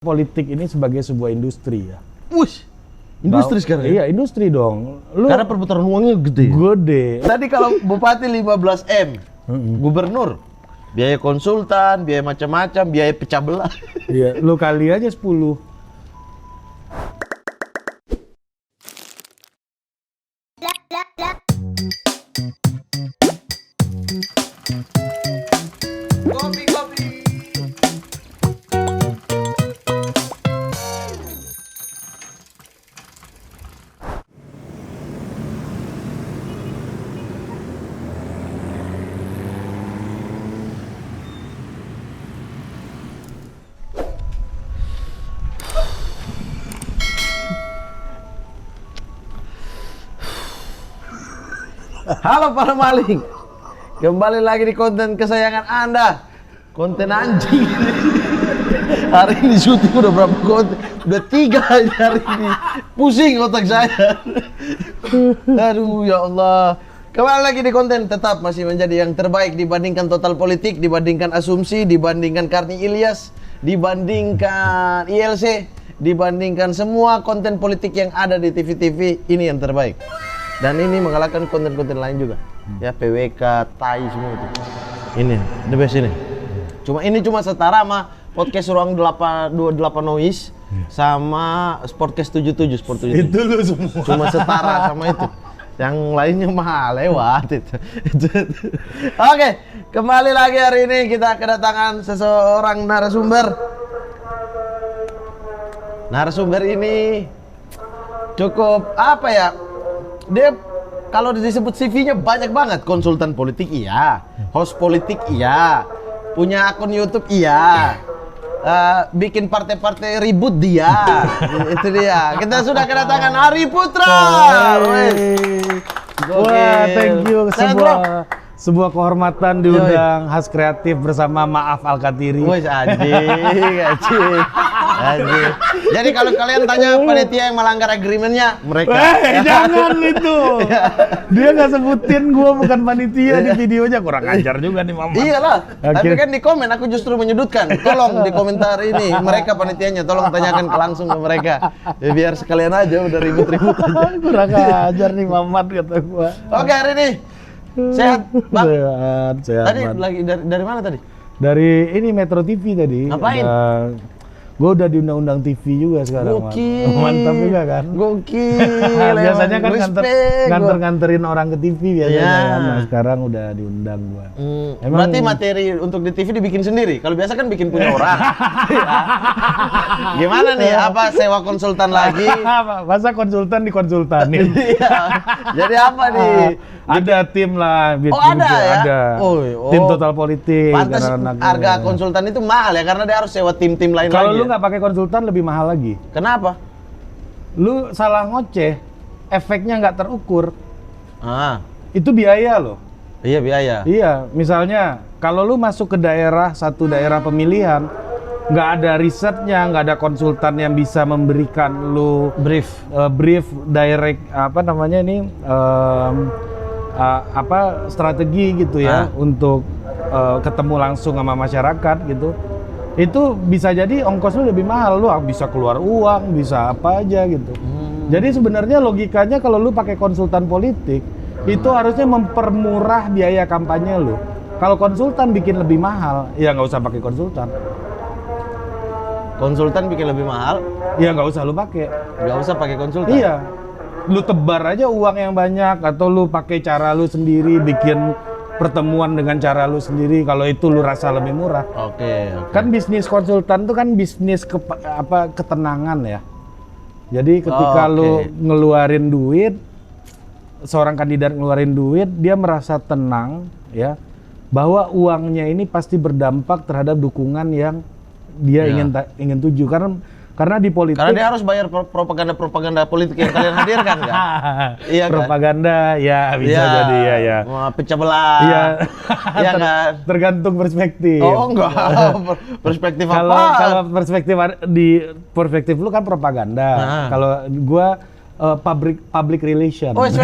Politik ini sebagai sebuah industri ya. Wush, industri sekarang ya? Iya, industri dong. Karena perputaran uangnya gede. Gede. Tadi kalau bupati 15 M, gubernur, biaya konsultan, biaya macam-macam, biaya pecah belah. Iya, lu kali aja 10. Kopi. Halo para maling, kembali lagi di konten kesayangan Anda, konten anjing. Hari ini syuting udah berapa konten? Udah 3 hari ini, pusing otak saya. Aduh ya Allah. Kembali lagi di konten, tetap masih menjadi yang terbaik dibandingkan Total Politik, dibandingkan Asumsi, dibandingkan Karni Ilyas, dibandingkan ILC, dibandingkan semua konten politik yang ada di TV-TV, ini yang terbaik. Dan ini mengalahkan konten-konten lain juga. Ya, PWK, Tai semua itu. Ini, the best ini. Ini cuma setara sama podcast Ruang 828 Noise sama Sportcast 77, Sport 77. Itu lu semua. Cuma setara sama itu. Yang lainnya mah lewat itu. Oke, kembali lagi hari ini kita kedatangan seseorang narasumber. Narasumber ini cukup apa ya? Dia kalau disebut CV-nya banyak banget. Konsultan politik iya, host politik iya, punya akun YouTube iya, bikin partai-partai ribut dia. Itu dia. Kita sudah kedatangan Ari Putra. Wah, thank you. Sebuah kehormatan diundang Khas Kreatif bersama Maaf Alkatiri. Wes anjing. Jadi kalau kalian tanya panitia yang melanggar agreement-nya, mereka. Jangan itu. Dia nggak sebutin gua bukan panitia di videonya, kurang ajar juga nih Mama. Iyalah. Tapi kan di komen aku justru menyudutkan. Tolong di komentar ini mereka panitianya, tolong tanyakan langsung ke mereka. Ya, biar sekalian aja udah ribut-ribut aja. Kurang ajar nih Mamat kata gua. Oke, hari ini sehat, Bang? Sehat. Tadi lagi dari mana tadi? Dari ini Metro TV tadi. Ngapain? Gue udah diundang-undang TV juga sekarang. Gokil. Mantap juga kan? Gokil. Biasanya kan Respect, nganter-nganterin orang ke TV biasanya Ya. kan. Nah, sekarang udah diundang gua. Berarti materi untuk di TV dibikin sendiri. Kalau biasa kan bikin punya orang. Gimana nih? Apa sewa konsultan lagi? Masa konsultan dikonsultanin? Iya. Jadi apa nih? Ada tim lah. Ada ya? Ada. Oh. Tim Total Politik. Pantas anak-anaknya. harga konsultan itu mahal ya, karena dia harus sewa tim-tim lain Kalau lagi. lu nggak pakai konsultan lebih mahal lagi. Kenapa? Lu salah ngoceh, efeknya nggak terukur. Itu Itu biaya loh. iya biaya. Iya, misalnya kalau lu masuk ke satu daerah pemilihan, nggak ada risetnya, nggak ada konsultan yang bisa memberikan lu brief direct strategi gitu ya untuk ketemu langsung sama masyarakat gitu. Itu bisa jadi ongkos lu lebih mahal, lu bisa keluar uang, bisa apa aja gitu. Jadi sebenarnya logikanya kalau lu pakai konsultan politik, itu harusnya mempermurah biaya kampanye lu. Kalau konsultan bikin lebih mahal, ya nggak usah pakai konsultan. Konsultan bikin lebih mahal, Ya nggak usah lu pakai. nggak usah pakai konsultan. Iya, lu tebar aja uang yang banyak, atau lu pakai cara lu sendiri, bikin pertemuan dengan cara lu sendiri. Kalau itu lu rasa lebih murah. Oke. Kan bisnis konsultan tuh kan bisnis ketenangan ya. Jadi ketika lu ngeluarin duit, seorang kandidat ngeluarin duit, dia merasa tenang ya, bahwa uangnya ini pasti berdampak terhadap dukungan yang dia ingin tuju. Karena di politik, Karena dia harus bayar propaganda politik yang kalian hadirkan kan? Iya kan? propaganda ya bisa jadi ya. Pecah belah. Iya. Iya kan? Tergantung perspektif. Oh enggak. Perspektif apa? Kalau perspektif lu kan propaganda. Kalau gua public relation. Oh, wes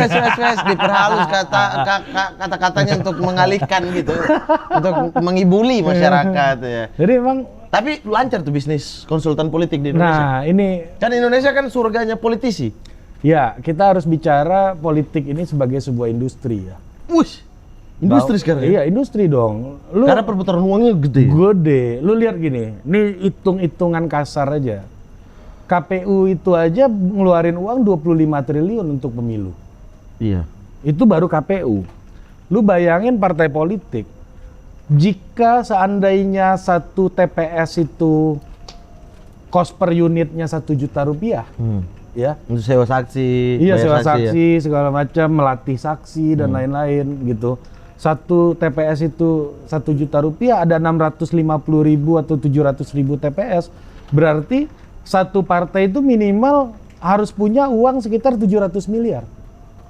diperhalus kata-katanya untuk mengalihkan gitu, untuk mengibuli masyarakat ya. Jadi emang Tapi lancar tuh bisnis konsultan politik di Indonesia. Nah, ini Kan Indonesia kan surganya politisi. ya kita harus bicara politik ini sebagai sebuah industri ya. Wush, industri sekarang ya? Iya, industri dong. Lu Karena perputaran uangnya gede. gede. Lu lihat gini, ini hitung-hitungan kasar aja. KPU itu aja ngeluarin uang 25 triliun untuk pemilu. Iya. Itu baru KPU. Lu bayangin partai politik. Jika seandainya satu TPS itu cost per unitnya 1 juta rupiah, ya. Untuk sewa saksi, Iya, bayar sewa ya? saksi segala macam, melatih saksi dan lain-lain gitu. Satu TPS itu 1 juta rupiah, ada 650.000 atau 700.000 TPS. Berarti satu partai itu minimal harus punya uang sekitar 700 miliar.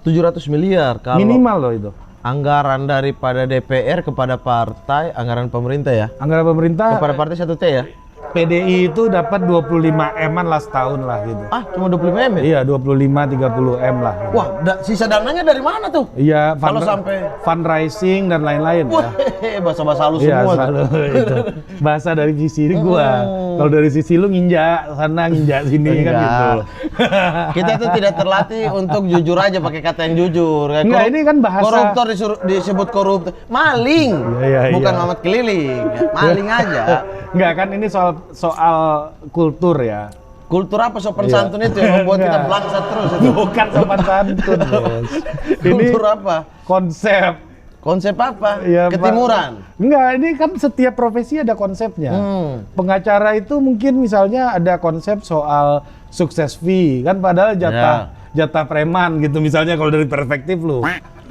700 miliar kalau Minimal loh itu. anggaran daripada DPR kepada partai, anggaran pemerintah ya. Anggaran pemerintah Kepada partai 1T ya. PDI itu dapat 25 M-an lah setahun lah gitu. Ah, cuma 25 M ya? Iya, 25-30 M lah. Wah, sisa dananya dari mana tuh? Iya, Kalau sampai fundraising dan lain-lain Wah, ya. bahasa-bahasa halus Iya, semua. selalu itu. Bahasa dari sisi gua. Kalau dari sisi lu nginjak sana, nginjak sini kan Enggak. gitu. Kita tuh tidak terlatih untuk jujur aja pakai kata yang jujur. Kayak Enggak, ini kan bahasa- koruptor disebut koruptor. Maling. Iya, Bukan iya. Mamat Keliling. Maling aja. Enggak kan ini soal kultur ya. Kultur apa sopan Iya. santun itu yang membuat kita Enggak. belangsat terus itu? Bukan sopan santun, Bos. Ini Kultur apa? konsep. Konsep apa? Ya, Pak. Ketimuran. Enggak, ini kan setiap profesi ada konsepnya. Pengacara itu mungkin misalnya ada konsep soal sukses fee, kan padahal jatah preman gitu misalnya kalau dari perspektif lu.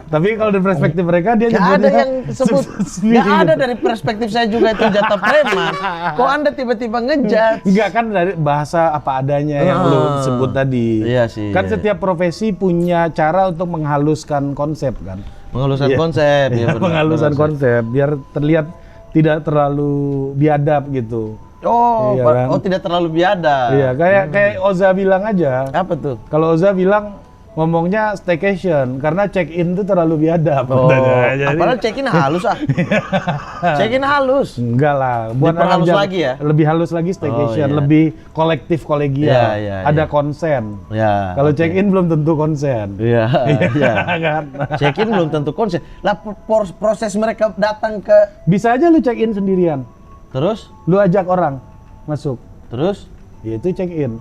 Tapi kalau dari perspektif mereka dia Gak ada nyebutnya yang sebut, sukses fee gak ada gitu. dari perspektif saya juga itu jatah preman. Kok Anda tiba-tiba ngejudge? Enggak kan dari bahasa apa adanya yang lu sebut tadi. Iya sih, Kan iya. setiap profesi punya cara untuk menghaluskan konsep kan. Menghaluskan Iya. konsep. Iya, ya benar, penghalusan benar. konsep biar terlihat tidak terlalu biadab gitu. Oh, Iya kan? oh tidak terlalu biadab. Iya, kayak Oza bilang aja. Apa tuh? Kalau Oza bilang ngomongnya staycation karena check in itu terlalu biadab Oh, katanya. Jadi apalagi check-in halus ah. Check-in halus. enggak lah, buat Diperhalus anak lagi ya? Lebih halus lagi staycation, Oh, iya. lebih kolektif kolegial. Iya, iya, ada iya. konsen. Ya. Kalau check in belum tentu konsen. Iya, iya. kan? Check-in belum tentu konsep. Lah proses mereka datang ke Bisa aja lu check in sendirian. terus Lu ajak orang masuk. terus Ya, itu check in.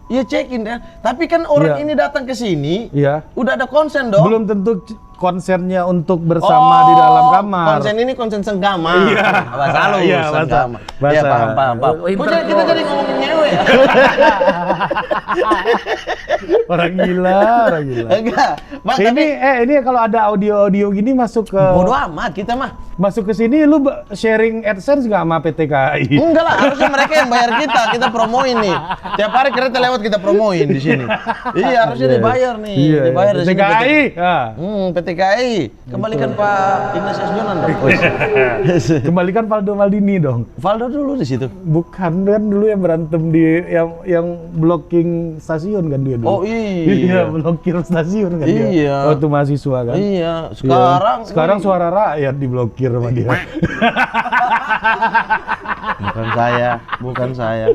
iya check-in ya. Tapi kan orang Iya. ini datang ke sini Iya. udah ada konsen dong. Belum tentu konsennya untuk bersama di dalam kamar. Konsen ini konsen senggama. Iya. Bahasa halus, Iya, senggama. bahasa- Iya, paham, paham, paham. Oh, Kok kita jadi ngomongin nyewe ya? Orang gila, orang gila. Enggak. Mas, tapi Ini kalau ada audio-audio gini masuk ke bodo amat kita mah. masuk ke sini lu sharing AdSense nggak sama PT KAI? Enggak lah, harusnya mereka yang bayar kita promoin nih. Tiap hari kereta lewat kita promoin di sini. Iya, harusnya dibayar nih. Iya, dibayar di PT sini. KAI. Ah. PT KAI. Kembalikan Pak Ignatius Jonan dong. Kembalikan Valdo Maldini dong. Valdo dulu di situ. Bukan kan dulu yang berantem di yang blocking stasiun kan dia dulu. Oh iya. blokir stasiun kan Iya. dia. Waktu mahasiswa kan. Iya, Sekarang suara rakyat diblokir sama dia. bukan saya.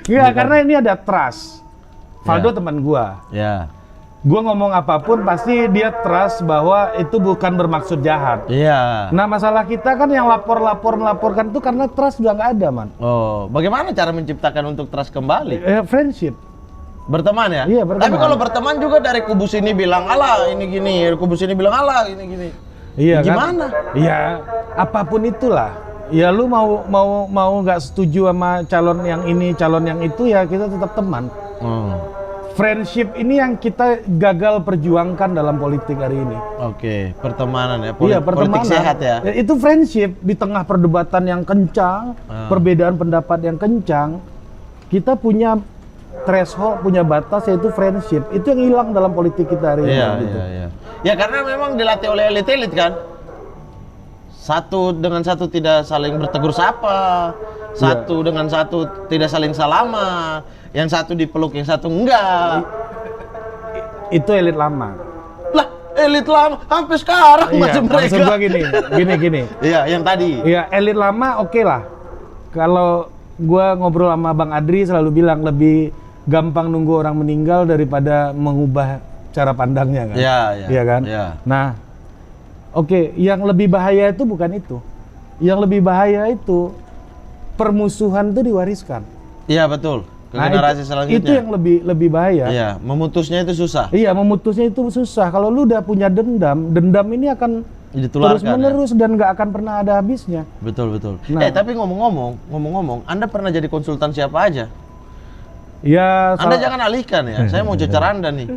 Iya, karena ini ada trust. Valdo teman gua. Ya. Gua ngomong apapun pasti dia trust bahwa itu bukan bermaksud jahat. Iya. Nah, masalah kita kan yang melaporkan itu karena trust udah nggak ada, man. Oh, bagaimana cara menciptakan untuk trust kembali? Friendship. Berteman ya? Iya, berteman. Tapi kalau berteman juga dari kubu sini bilang alah ini gini, kubu sini bilang alah ini gini. Iya Gimana? kan? Iya, apapun itulah. Ya lu mau nggak setuju sama calon yang ini, calon yang itu ya kita tetap teman. Friendship ini yang kita gagal perjuangkan dalam politik hari ini. Oke, pertemanan ya. Iya, Politik pertemanan. sehat ya. Itu friendship di tengah perdebatan yang kencang, perbedaan pendapat yang kencang. Kita punya threshold, punya batas yaitu friendship. Itu yang hilang dalam politik kita hari ini. Iya, gitu. iya. Ya karena memang dilatih oleh elit-elit kan. Satu dengan satu tidak saling bertegur sapa. Satu dengan satu tidak saling salaman. Yang satu dipeluk, yang satu enggak. Itu elit lama. Lah, elit lama sampai sekarang masih mereka. Maksud gua gini. Iya, yang tadi. Iya, elit lama oke lah. Kalau gua ngobrol sama Bang Adri selalu bilang lebih gampang nunggu orang meninggal daripada mengubah cara pandangnya kan. Iya kan? Iya. Nah, oke, yang lebih bahaya itu bukan itu. Yang lebih bahaya itu permusuhan itu diwariskan. Iya, betul. Ke Nah, generasi selanjutnya. itu yang lebih bahaya. Iya, memutusnya itu susah. Iya, memutusnya itu susah. Kalau lu udah punya dendam ini akan Ditularkan, terus menerus dan nggak akan pernah ada habisnya. Betul. Nah. Tapi ngomong-ngomong, Anda pernah jadi konsultan siapa aja? Ya, Anda jangan alihkan ya. Saya mau cecar Anda nih.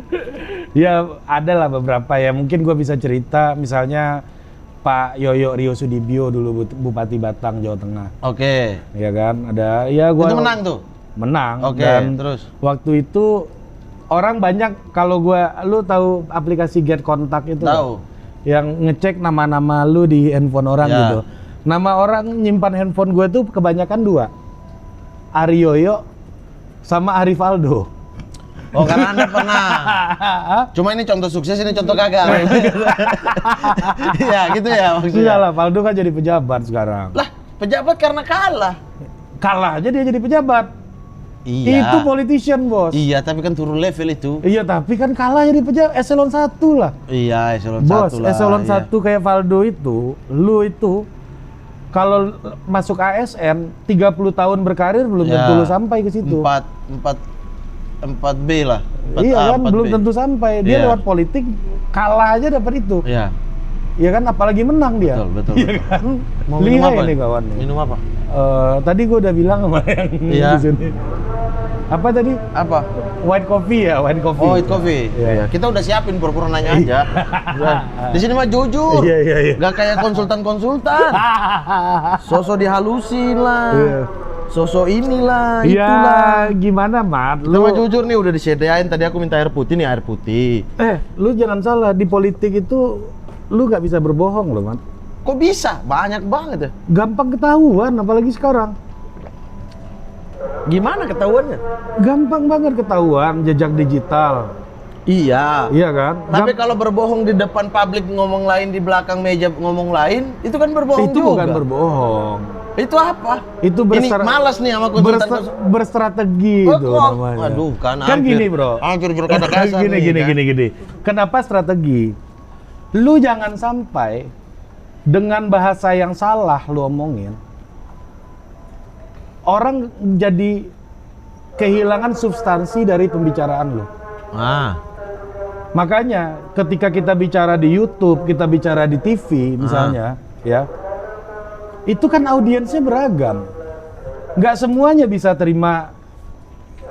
Ya, ada lah beberapa ya. Mungkin gua bisa cerita, misalnya Pak Yoyo Ryo Sudibyo dulu Bupati Batang, Jawa Tengah. Oke. Ya kan, ada. Ya gua Itu menang tuh. Menang. Oke, Dan terus? waktu itu orang banyak, kalau lu tahu aplikasi Get Contact itu? Tahu. Yang ngecek nama-nama lu di handphone orang Ya. gitu. Nama orang nyimpan handphone gue tuh kebanyakan 2. Ari Yoyo sama Arif Aldo. Oh, karena Anda pernah. Cuma ini contoh sukses, ini contoh gagal. Iya, gitu ya maksudnya. Enggak lah, Faldo kan jadi pejabat sekarang. Lah, pejabat karena kalah. Kalah aja dia jadi pejabat. Iya. Itu politician, Bos. Iya, tapi kan turun level itu. Iya, tapi kan kalah jadi pejabat eselon 1 lah. Iya, eselon Bos, 1 lah. eselon iya. 1 kayak Faldo itu, lu itu kalau masuk ASN 30 tahun berkarir belum Ya, tentu lu sampai ke situ. 4B lah. 4A, Iya kan, 4B. belum tentu sampai. Dia Iya. lewat politik kalah aja dapat itu. Iya. Iya kan, apalagi menang dia. Betul. Iya kan? Mau minum Lihai apa? nih kawan nih. Minum apa? Tadi gua udah bilang sama yang Iya. di sini. Apa tadi? Apa? White coffee ya, white coffee. Oh, white coffee. Iya. Kita udah siapin pura-pura nanya aja. Bukan. Di sini mah jujur. Iya. Gak kayak konsultan-konsultan. Sosok dihalusin lah. Iya. Sosok inilah, Iya, itulah. gimana, Mat? Kita mah jujur nih, udah disediain. Tadi aku minta air putih nih, air putih. Lu jangan salah, di politik itu lu nggak bisa berbohong loh, Mat. Kok bisa? Banyak banget ya. Gampang ketahuan, apalagi sekarang. Gimana ketahuannya? Gampang banget ketahuan jejak digital. Iya. Iya kan? Tapi kalau berbohong di depan publik ngomong lain, di belakang meja ngomong lain, itu kan berbohong itu juga. bukan berbohong. Itu apa? Itu Ini malas nih sama konsultan. Berstrategi itu namanya. Aduh, kan Kan hampir- gini, Bro. Hampir berkata kasar gini, nih, kan? gini. Kenapa strategi? Lu jangan sampai dengan bahasa yang salah lu omongin, orang jadi kehilangan substansi dari pembicaraan lu. Ah, Makanya ketika kita bicara di YouTube, kita bicara di TV misalnya, ya, itu kan audiensnya beragam. Nggak semuanya bisa terima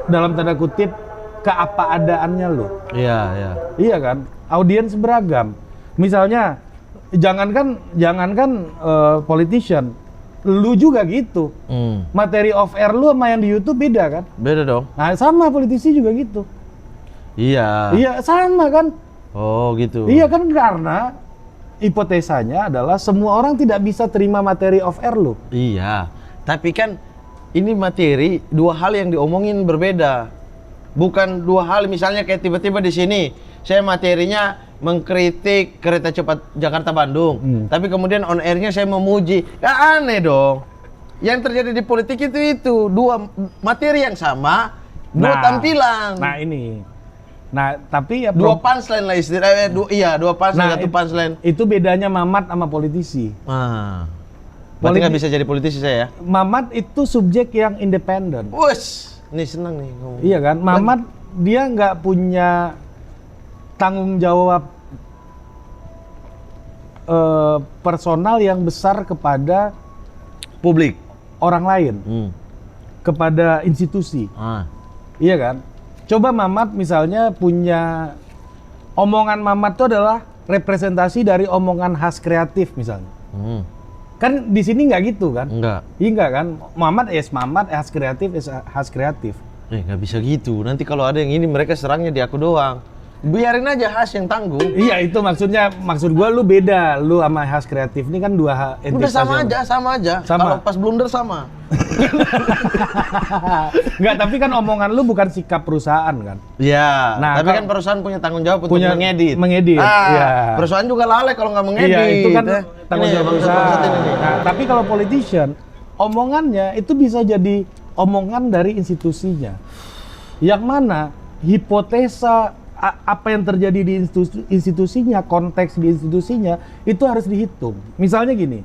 dalam tanda kutip keapa-adaannya lo. iya. Iya kan? Audiens beragam. Misalnya, jangankan politician, lu juga gitu. Materi off air lu sama yang di YouTube beda kan? Beda dong. Nah, sama politisi juga gitu. Iya. Iya, sama kan? Oh, gitu. Iya kan, karena hipotesanya adalah semua orang tidak bisa terima materi off air lu. Iya. Tapi kan ini materi dua hal yang diomongin berbeda. Bukan dua hal, misalnya kayak tiba-tiba di sini saya materinya mengkritik kereta cepat Jakarta Bandung, tapi kemudian on airnya saya memuji. Ya aneh dong. Yang terjadi di politik itu dua materi yang sama, dua tampilan. Nah ini. Nah, tapi ya Dua punchline lah istilahnya. Dua punchline, satu punchline. Itu bedanya Mamat sama politisi. Berarti nggak bisa jadi politisi saya ya? Mamat itu subjek yang independen. Wes, ini seneng nih ngomong. Iya kan? Mamat dia nggak punya tanggung jawab personal yang besar kepada Publik. orang lain, kepada institusi. Iya kan? Coba Mamat misalnya punya omongan Mamat itu adalah representasi dari omongan khas kreatif misalnya. Kan di sini nggak gitu kan? Enggak. Iya nggak kan? Mamat khas kreatif khas kreatif. Nggak bisa gitu. Nanti kalau ada yang ini mereka serangnya di aku doang. Biarin aja Has yang tanggung. Iya itu maksud gua lu beda, lu sama khas kreatif ini kan dua Udah sama aja. Sama. Kalau pas blunder sama. Nggak, tapi kan omongan lu bukan sikap perusahaan kan? Iya. Nah, tapi kalau- kan perusahaan punya tanggung jawab untuk Punya mengedit. iya. Perusahaan juga lalai kalau nggak mengedit. Iya, itu kan tanggung Ini jawab bangsat-bangsat perusahaan. ini nih. Nah, tapi kalau politician, omongannya itu bisa jadi omongan dari institusinya. Yang mana hipotesa apa yang terjadi di institusinya, konteks di institusinya itu harus dihitung. Misalnya gini,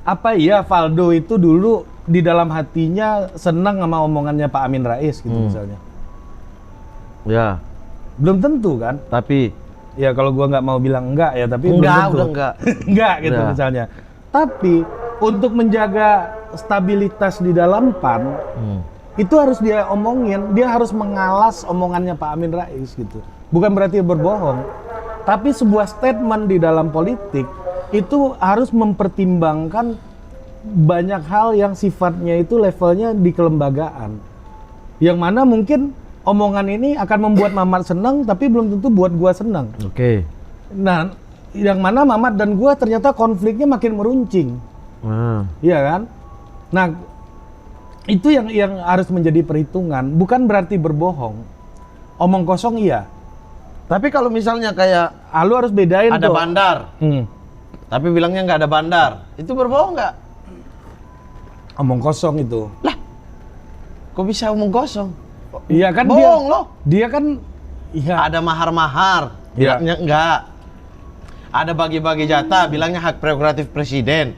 apa iya Valdo itu dulu di dalam hatinya senang sama omongannya Pak Amin Rais gitu misalnya? Ya. Belum tentu kan? Tapi ya kalau gua nggak mau bilang enggak ya, tapi enggak, belum tentu. udah enggak. Enggak gitu Udah. misalnya. Tapi untuk menjaga stabilitas di dalam PAN itu harus dia omongin, dia harus mengalas omongannya Pak Amin Rais gitu. Bukan berarti berbohong, tapi sebuah statement di dalam politik itu harus mempertimbangkan banyak hal yang sifatnya itu levelnya di kelembagaan. Yang mana mungkin omongan ini akan membuat Mamat senang, tapi belum tentu buat gua senang. Oke. Nah, yang mana Mamat dan gua ternyata konfliknya makin meruncing. Iya kan? Nah, itu yang harus menjadi perhitungan, bukan berarti berbohong. Omong kosong iya. Tapi kalau misalnya kayak Lu harus bedain ada tuh. bandar, tapi bilangnya nggak ada bandar, itu berbohong nggak? Omong kosong itu. Lah, kok bisa omong kosong? Iya kan Bohong loh. Dia kan iya. Ada mahar-mahar, Iya. bilangnya enggak. Ada bagi-bagi jatah, bilangnya hak prerogatif presiden.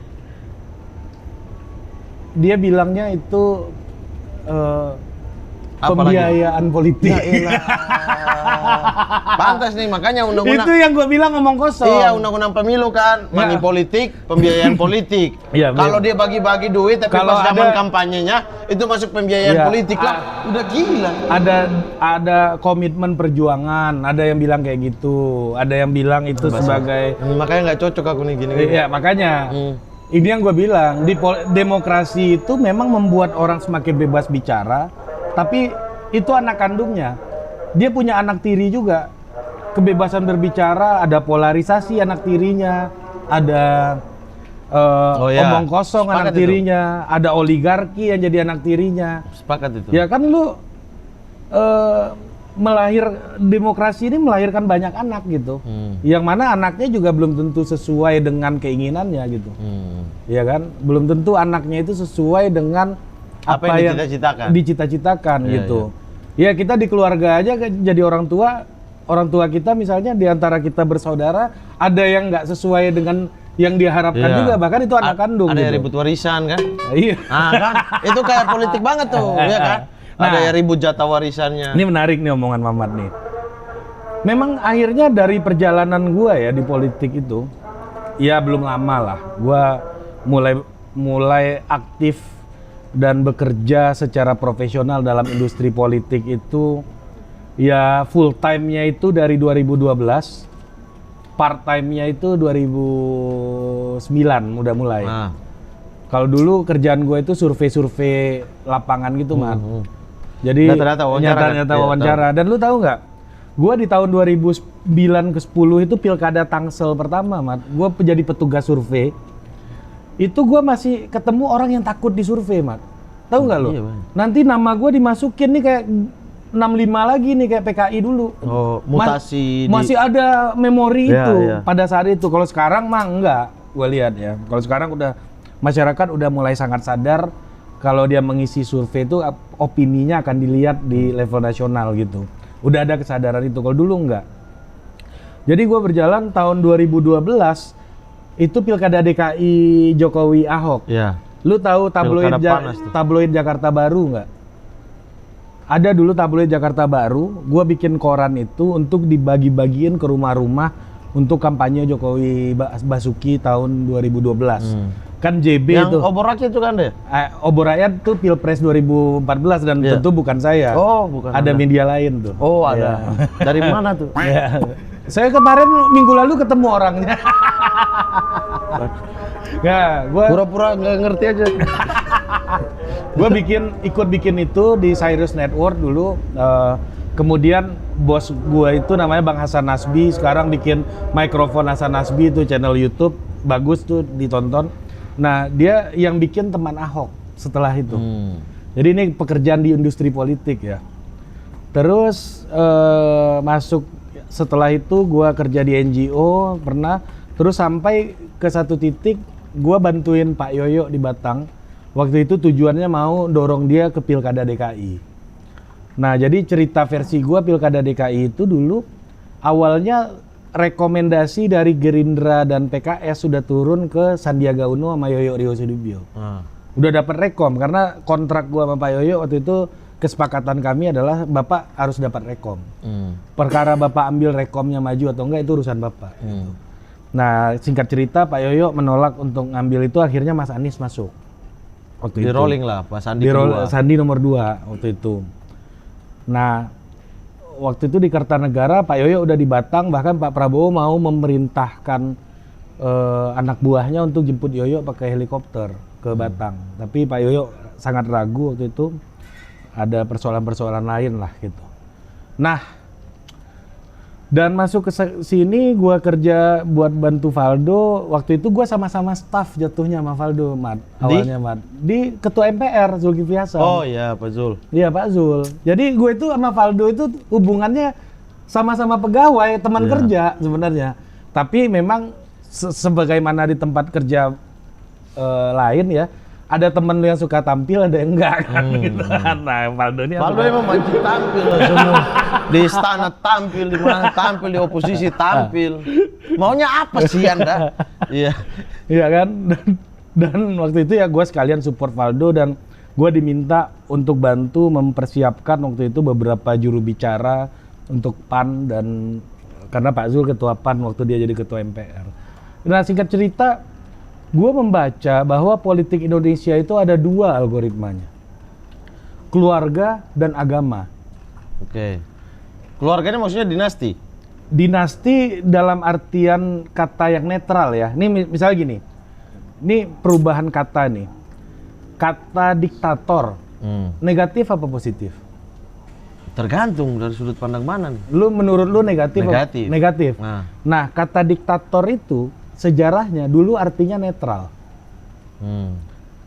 Dia bilangnya itu Apa pembiayaan politik. Ya elah. Pantas nih, makanya undang-undang. Itu yang gua bilang omong kosong. Iya, undang-undang pemilu kan, Ya. money politik, pembiayaan politik. Iya, Kalau bener. dia bagi-bagi duit, tapi Kalau pas zaman ada- kampanyenya itu masuk pembiayaan Iya. politik lah, udah gila. Ada komitmen perjuangan, ada yang bilang kayak gitu, ada yang bilang itu sebagai Makanya nggak cocok aku nih gini. iya makanya ini yang gue bilang di demokrasi itu memang membuat orang semakin bebas bicara, tapi itu anak kandungnya, dia punya anak tiri juga. Kebebasan berbicara, ada polarisasi anak tirinya, ada Oh ya, omong kosong sepakat anak itu. tirinya, ada oligarki yang jadi anak tirinya. Sepakat itu. Ya kan lu demokrasi ini melahirkan banyak anak gitu. Yang mana anaknya juga belum tentu sesuai dengan keinginannya gitu. Ya kan? Belum tentu anaknya itu sesuai dengan Apa yang dicita-citakan Iya, gitu. Ya kita di keluarga aja jadi orang tua kita misalnya di antara kita bersaudara ada yang nggak sesuai dengan yang diharapkan Iya. juga, bahkan itu anak kandung Ada gitu. yang ribut warisan kan? Iya. Nah kan, itu kayak politik banget tuh, ya kan? Ada Nah. yang ribut jatah warisannya. Ini menarik nih omongan Mamat nih. Memang akhirnya dari perjalanan gua ya di politik itu, ya belum lama lah. Gua mulai aktif dan bekerja secara profesional dalam industri politik itu ya full time-nya itu dari 2012, part time-nya itu 2009 udah mulai. Nah. Kalau dulu kerjaan gue itu survei lapangan gitu, Mat. Jadi Data-data wawancara kan? nyata-nyata Iya, wawancara. Dan lu tahu nggak? Gue di tahun 2009 ke 10 itu pilkada Tangsel pertama, Mat. Gue jadi petugas survei. Itu gue masih ketemu orang yang takut di survei, Mat. Tahu nggak lu? Iya, Bang. Nanti nama gue dimasukin nih kayak 65 lagi nih kayak PKI dulu. Oh, mutasi Masih ada memori Iya, itu iya. pada saat itu. Kalau sekarang mah enggak, gue lihat ya. Kalau sekarang udah masyarakat udah mulai sangat sadar kalau dia mengisi survei itu opininya akan dilihat di level nasional gitu. Udah ada kesadaran itu. Kalau dulu enggak. Jadi gue berjalan tahun 2012 itu pilkada DKI Jokowi Ahok. Iya. Lu tahu tabloid Pilkada panas tuh. tabloid Jakarta Baru nggak? Ada dulu tabloid Jakarta Baru, gua bikin koran itu untuk dibagi-bagiin ke rumah-rumah untuk kampanye Jokowi Basuki tahun 2012. Kan JB Yang itu. obor rakyat itu kan deh. Obor rakyat tuh Pilpres 2014 dan Iya. tentu bukan saya. Oh, bukan Ada Anda. media lain tuh. Oh, ada. Dari mana tuh? Ya. Saya kemarin minggu lalu ketemu orangnya. Ya, gua Pura-pura nggak ngerti aja. gue ikut bikin itu di Cyrus Network dulu. Kemudian bos gue itu namanya Bang Hasan Nasbi, sekarang bikin Mikrofon Hasan Nasbi itu channel YouTube, bagus tuh ditonton. Nah dia yang bikin Teman Ahok setelah itu. Jadi ini pekerjaan di industri politik ya. Terus masuk setelah itu gue kerja di NGO pernah. Terus sampai ke satu titik gue bantuin Pak Yoyo di Batang Waktu itu tujuannya mau dorong dia ke Pilkada DKI. Nah, jadi cerita versi gua Pilkada DKI itu dulu awalnya rekomendasi dari Gerindra dan PKS sudah turun ke Sandiaga Uno sama Yoyo Riyosudibio. Udah dapat rekom karena kontrak gua sama Pak Yoyo waktu itu kesepakatan kami adalah Bapak harus dapat rekom. Perkara Bapak ambil rekomnya maju atau enggak itu urusan Bapak. Gitu. Nah, singkat cerita Pak Yoyo menolak untuk ngambil itu, akhirnya Mas Anies masuk. Waktu Di itu. rolling lah, Pak Sandi Di kedua. Sandi nomor 2 waktu itu. Nah, waktu itu di Kertanegara Pak Yoyo udah di Batang, bahkan Pak Prabowo mau memerintahkan anak buahnya untuk jemput Yoyo pakai helikopter ke Batang. Tapi Pak Yoyo sangat ragu waktu itu, ada persoalan-persoalan lain lah gitu. Nah, dan masuk ke sini gua kerja buat bantu Valdo. Waktu itu gua sama-sama staff jatuhnya sama Valdo, Mat. Awalnya, Mat. Di Ketua MPR Zulkifli Hasan. Oh iya, Pak Zul. Iya, Pak Zul. Jadi gue itu sama Valdo itu hubungannya sama-sama pegawai, teman kerja sebenarnya. Tapi memang sebagaimana di tempat kerja lain ya, ada temen lu yang suka tampil, ada yang enggak kan gitu. Nah, Valdo ini Valdo emang mancing tampil lah semua. Di istana tampil, di mana tampil, di oposisi tampil. Maunya apa sih Anda? Iya. Iya kan? Dan waktu itu ya gue sekalian support Valdo, dan gue diminta untuk bantu mempersiapkan waktu itu beberapa juru bicara untuk PAN, dan karena Pak Zul ketua PAN waktu dia jadi ketua MPR. Nah, singkat cerita, gue membaca bahwa politik Indonesia itu ada 2 algoritmanya. Keluarga dan agama. Oke. Keluarganya maksudnya dinasti? Dinasti dalam artian kata yang netral ya. Ini misalnya gini, ini perubahan kata nih. Kata diktator, negatif apa positif? Tergantung dari sudut pandang mana nih. Menurut lu negatif? Negatif. Negatif. Nah, kata diktator itu sejarahnya dulu artinya netral.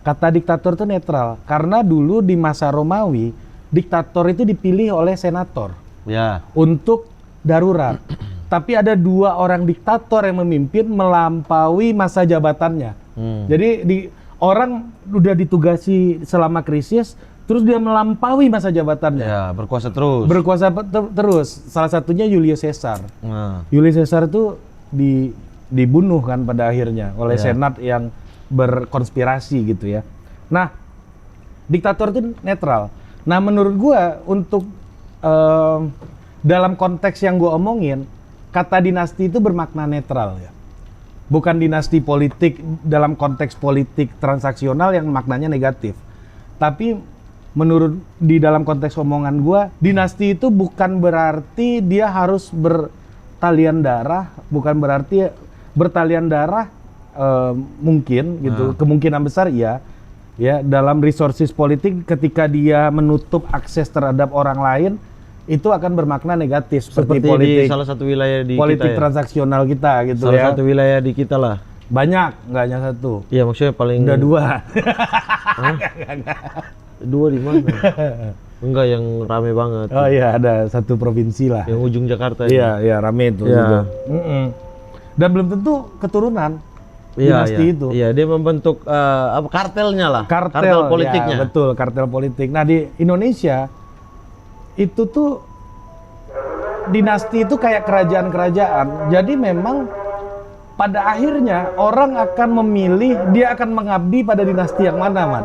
Kata diktator itu netral karena dulu di masa Romawi diktator itu dipilih oleh senator untuk darurat. Tapi ada 2 orang diktator yang memimpin melampaui masa jabatannya. Jadi orang udah ditugasi selama krisis, terus dia melampaui masa jabatannya. Ya, berkuasa terus. Berkuasa terus. Salah satunya Julius Caesar. Julius Caesar itu dibunuh kan pada akhirnya oleh senat yang berkonspirasi gitu ya. Nah, diktator itu netral. Nah, menurut gua untuk dalam konteks yang gua omongin, kata dinasti itu bermakna netral ya. Bukan dinasti politik dalam konteks politik transaksional yang maknanya negatif. Tapi menurut di dalam konteks omongan gua, dinasti itu bukan berarti dia harus bertalian darah, bukan berarti bertalian darah mungkin gitu, kemungkinan besar iya. Ya, dalam resources politik ketika dia menutup akses terhadap orang lain, itu akan bermakna negatif seperti politik di salah satu wilayah di politik kita ya? Transaksional kita gitu salah ya. satu wilayah di kita lah. Banyak, nggak hanya 1. Iya, maksudnya paling Udah 2. 2 di mana? Enggak, yang rame banget. Oh iya, ada 1 provinsi lah. Yang ujung Jakarta. Iya, iya rame itu. Iya. Gitu. Dan belum tentu keturunan dinasti itu. Iya, dia membentuk apa kartelnya lah. Kartel politiknya. Ya, betul, kartel politik. Nah, di Indonesia itu tuh dinasti itu kayak kerajaan-kerajaan. Jadi memang pada akhirnya orang akan memilih dia akan mengabdi pada dinasti yang mana, Man.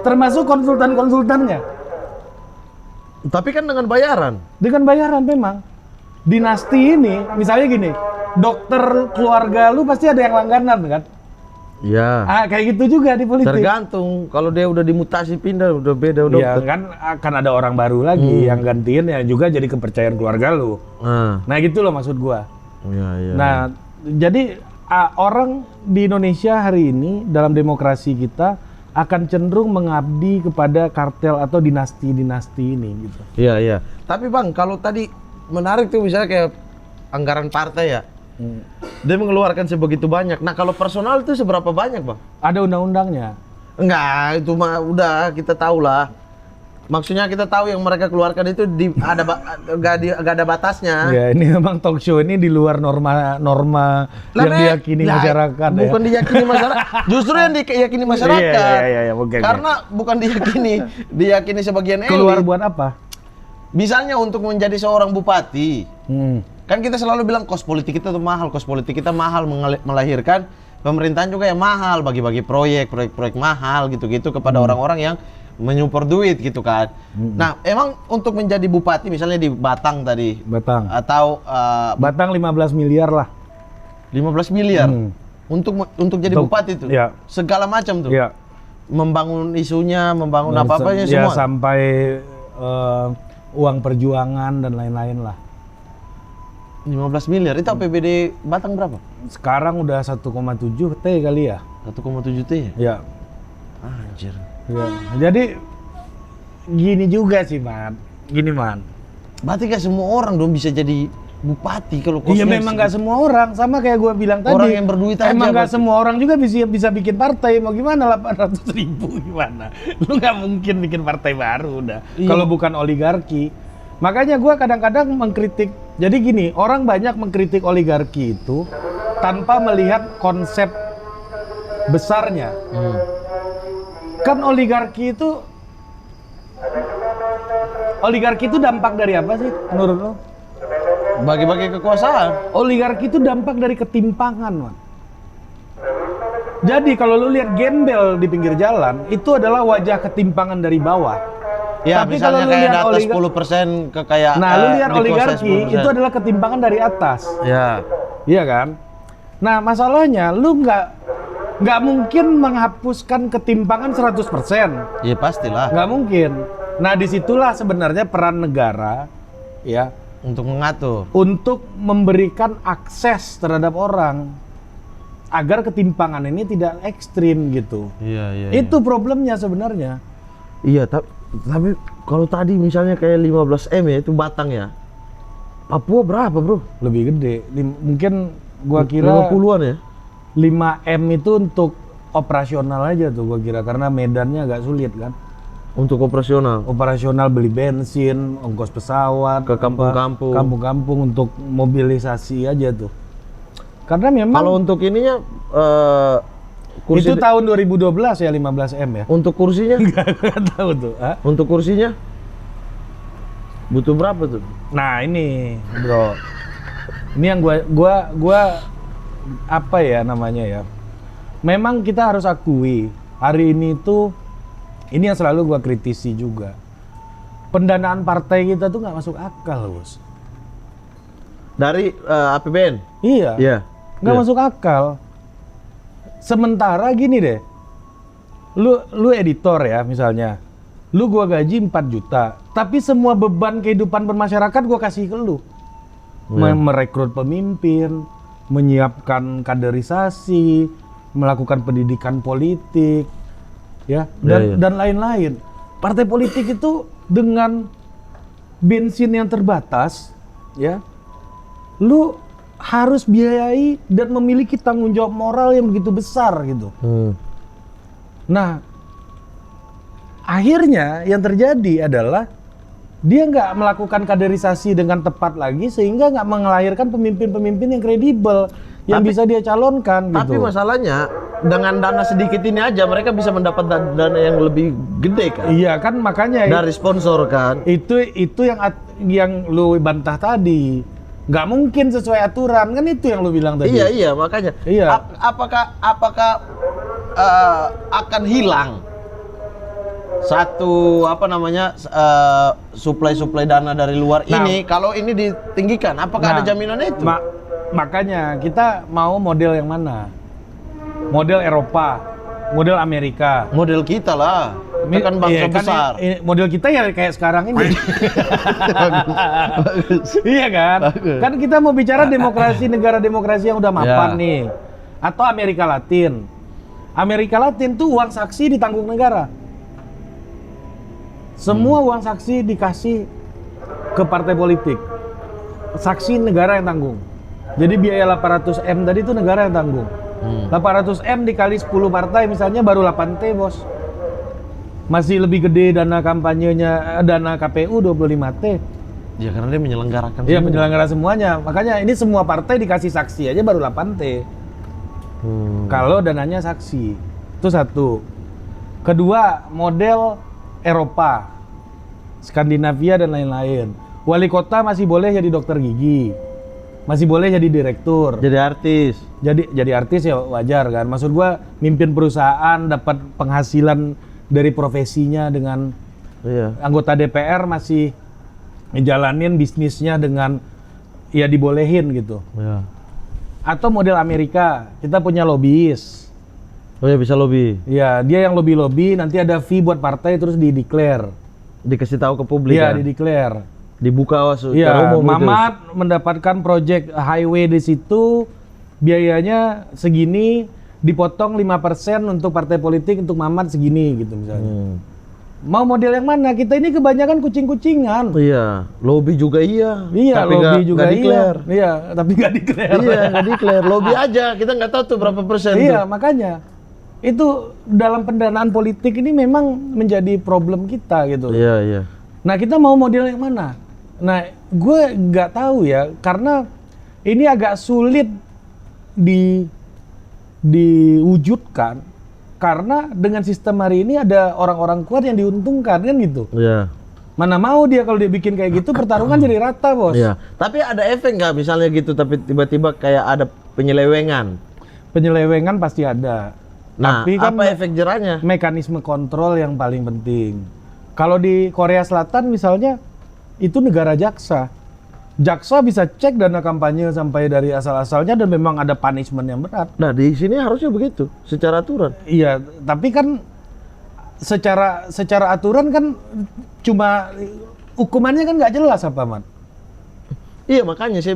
Termasuk konsultan-konsultannya. Tapi kan dengan bayaran. Dengan bayaran memang. Dinasti ini, misalnya gini, dokter keluarga lu pasti ada yang langganan kan? Iya. Kayak gitu juga di politik. Tergantung, kalau dia udah dimutasi pindah udah beda Iya dokter. kan akan ada orang baru lagi yang gantiin yang juga jadi kepercayaan keluarga lu. Nah gitu loh maksud gua. Iya. Nah jadi orang di Indonesia hari ini dalam demokrasi kita akan cenderung mengabdi kepada kartel atau dinasti-dinasti ini gitu. Iya. Tapi Bang, kalau tadi menarik tuh misalnya kayak anggaran partai ya. Dia mengeluarkan sebegitu banyak. Nah, kalau personal itu seberapa banyak, Bang? Ada undang-undangnya. Enggak, itu mah udah kita tahu lah. Maksudnya kita tahu yang mereka keluarkan itu gak ada batasnya. Ya, ini memang talk show ini di luar norma yang diyakini masyarakat. Bukan ya. diyakini masyarakat, justru yang diyakini masyarakat. Iya, oke. Karena bukan diyakini sebagian elit. Keluar buat apa? Misalnya untuk menjadi seorang bupati. Hmm. Kan kita selalu bilang kos politik kita tuh mahal, melahirkan pemerintahan juga yang mahal, bagi-bagi proyek mahal gitu-gitu kepada orang-orang yang menyupport duit gitu kan. Nah, emang untuk menjadi bupati misalnya di Batang tadi. Batang. Atau Batang 15 miliar lah. 15 miliar. Untuk jadi bupati itu. Ya. Segala macam tuh. Ya. Membangun isunya, membangun apa-apanya Ya, semua. sampai uang perjuangan dan lain-lain lah. 15 miliar. Itu APBD Batang berapa? Sekarang udah 1,7 T kali ya. 1,7 T. Ya. Anjir. Ya. Jadi gini juga sih, Man. Berarti gak semua orang dong bisa jadi bupati kalau Iya, memang nggak semua orang, sama kayak gue bilang tadi. Orang yang berduit aja. Emang nggak berarti. semua orang juga bisa bikin partai. Mau gimana 800.000 gimana? Lu nggak mungkin bikin partai baru udah. Iya. Kalau bukan oligarki. Makanya gue kadang-kadang mengkritik. Jadi gini, orang banyak mengkritik oligarki itu tanpa melihat konsep besarnya. Kan oligarki itu dampak dari apa sih menurut lo? Bagi-bagi kekuasaan. Oligarki itu dampak dari ketimpangan, Man. Jadi kalau lu lihat gembel di pinggir jalan, itu adalah wajah ketimpangan dari bawah. Ya, Tapi misalnya kalau lu kayak lihat di atas 10% kekayaan. Nah, lu lihat oligarki itu adalah ketimpangan dari atas. Ya. Iya kan? Nah, masalahnya lu nggak mungkin menghapuskan ketimpangan 100%. Iya pastilah. Nggak mungkin. Nah, disitulah sebenarnya peran negara, ya, Untuk mengatur. untuk memberikan akses terhadap orang agar ketimpangan ini tidak ekstrim gitu. Iya. Itu problemnya sebenarnya. Iya, tapi kalau tadi misalnya kayak 15 M ya, itu Batang ya. Papua berapa, Bro? Lebih gede. Mungkin gua kira 50-an ya. 5M itu untuk operasional aja tuh gua kira, karena medannya agak sulit kan. Untuk operasional. Operasional beli bensin, ongkos pesawat, Ke kampung-kampung. kampung-kampung untuk mobilisasi aja tuh. Karena memang Kalau untuk ininya kursi itu tahun 2012 ya 15M ya. untuk kursinya? Nggak tahu tuh. Hah? Untuk kursinya butuh berapa tuh? Nah ini, Bro. Ini yang gua apa ya namanya ya? Memang kita harus akui hari ini tuh ini yang selalu gua kritisi juga. Pendanaan partai kita tuh nggak masuk akal, Bos. Dari APBN? Iya. Iya. Nggak masuk akal. Sementara gini deh. Lu editor ya misalnya. Lu gua gaji 4 juta, tapi semua beban kehidupan bermasyarakat gua kasih ke lu. Merekrut pemimpin, menyiapkan kaderisasi, melakukan pendidikan politik, ya, dan lain-lain. Partai politik itu dengan bensin yang terbatas, ya, lu harus biayai dan memiliki tanggung jawab moral yang begitu besar gitu. Nah, akhirnya yang terjadi adalah dia nggak melakukan kaderisasi dengan tepat lagi, sehingga nggak melahirkan pemimpin-pemimpin yang kredibel yang bisa dia calonkan gitu. Tapi masalahnya dengan dana sedikit ini aja mereka bisa mendapat dana yang lebih gede kan? Iya kan, makanya Dari sponsor kan? itu yang lu bantah tadi. Nggak mungkin sesuai aturan, kan itu yang lu bilang tadi. Iya makanya. Iya. Apakah akan hilang satu suplai dana dari luar ini kalau ini ditinggikan? Apakah ada jaminannya itu? Makanya kita mau model yang mana? Model Eropa, model Amerika. Model kita lah. Kita kan bangsa besar. Model kita ya kayak sekarang ini. Iya kan? Bagus. Kan kita mau bicara demokrasi, negara demokrasi yang udah mapan nih. Atau Amerika Latin. Amerika Latin tuh uang saksi ditanggung negara. Semua uang saksi dikasih ke partai politik. Saksi negara yang tanggung. Jadi biaya 800M tadi itu negara yang tanggung. 800M dikali 10 partai misalnya baru 8T, Bos. masih lebih gede dana kampanyenya, dana KPU 25T. Ya karena dia menyelenggarakan. Iya, semua. penyelenggara semuanya. Makanya ini semua partai dikasih saksi aja baru 8T. Kalau dananya saksi. Itu satu. Kedua, model Eropa, Skandinavia dan lain-lain. Wali kota masih boleh jadi dokter gigi. Masih boleh jadi direktur. Jadi artis. Jadi artis ya wajar kan. Maksud gua mimpin perusahaan dapat penghasilan dari profesinya dengan Iya. anggota DPR masih ngejalanin bisnisnya dengan ya dibolehin gitu. Iya. Atau model Amerika, kita punya lobbyis. Oh ya bisa lobby. Ya, dia yang lobby-lobby, nanti ada fee buat partai terus di-declare. Dikasih tahu ke publik Iya, kan? di-declare. Dibuka secara Iya, umum gitu. Mamat mendapatkan project highway di situ, biayanya segini, dipotong 5% untuk partai politik, untuk Mamat segini gitu misalnya. Mau model yang mana? Kita ini kebanyakan kucing-kucingan. Iya, lobby juga iya. Iya, Tapi lobby nggak- juga nggak iya. declare. Iya, tapi nggak declare. Iya, nggak declare. Lobby aja, kita nggak tahu tuh berapa persen Iya, tuh. makanya. Itu dalam pendanaan politik ini memang menjadi problem kita gitu. Iya, iya. Nah, kita mau model yang mana? Nah, gue nggak tahu ya, karena ini agak sulit diwujudkan karena dengan sistem hari ini ada orang-orang kuat yang diuntungkan kan gitu. Iya. Mana mau dia kalau dia bikin kayak gitu pertarungan jadi rata, Bos. Iya. Tapi ada efek nggak misalnya gitu tapi tiba-tiba kayak ada penyelewengan? Penyelewengan pasti ada. Nah, Tapi kan apa efek jerahnya? mekanisme kontrol yang paling penting. Kalau di Korea Selatan misalnya itu negara jaksa. Jaksa bisa cek dana kampanye sampai dari asal-asalnya dan memang ada punishment yang berat. Nah, di sini harusnya begitu, secara aturan. Iya, tapi kan secara aturan kan cuma hukumannya kan nggak jelas apa, Man? Iya, makanya sih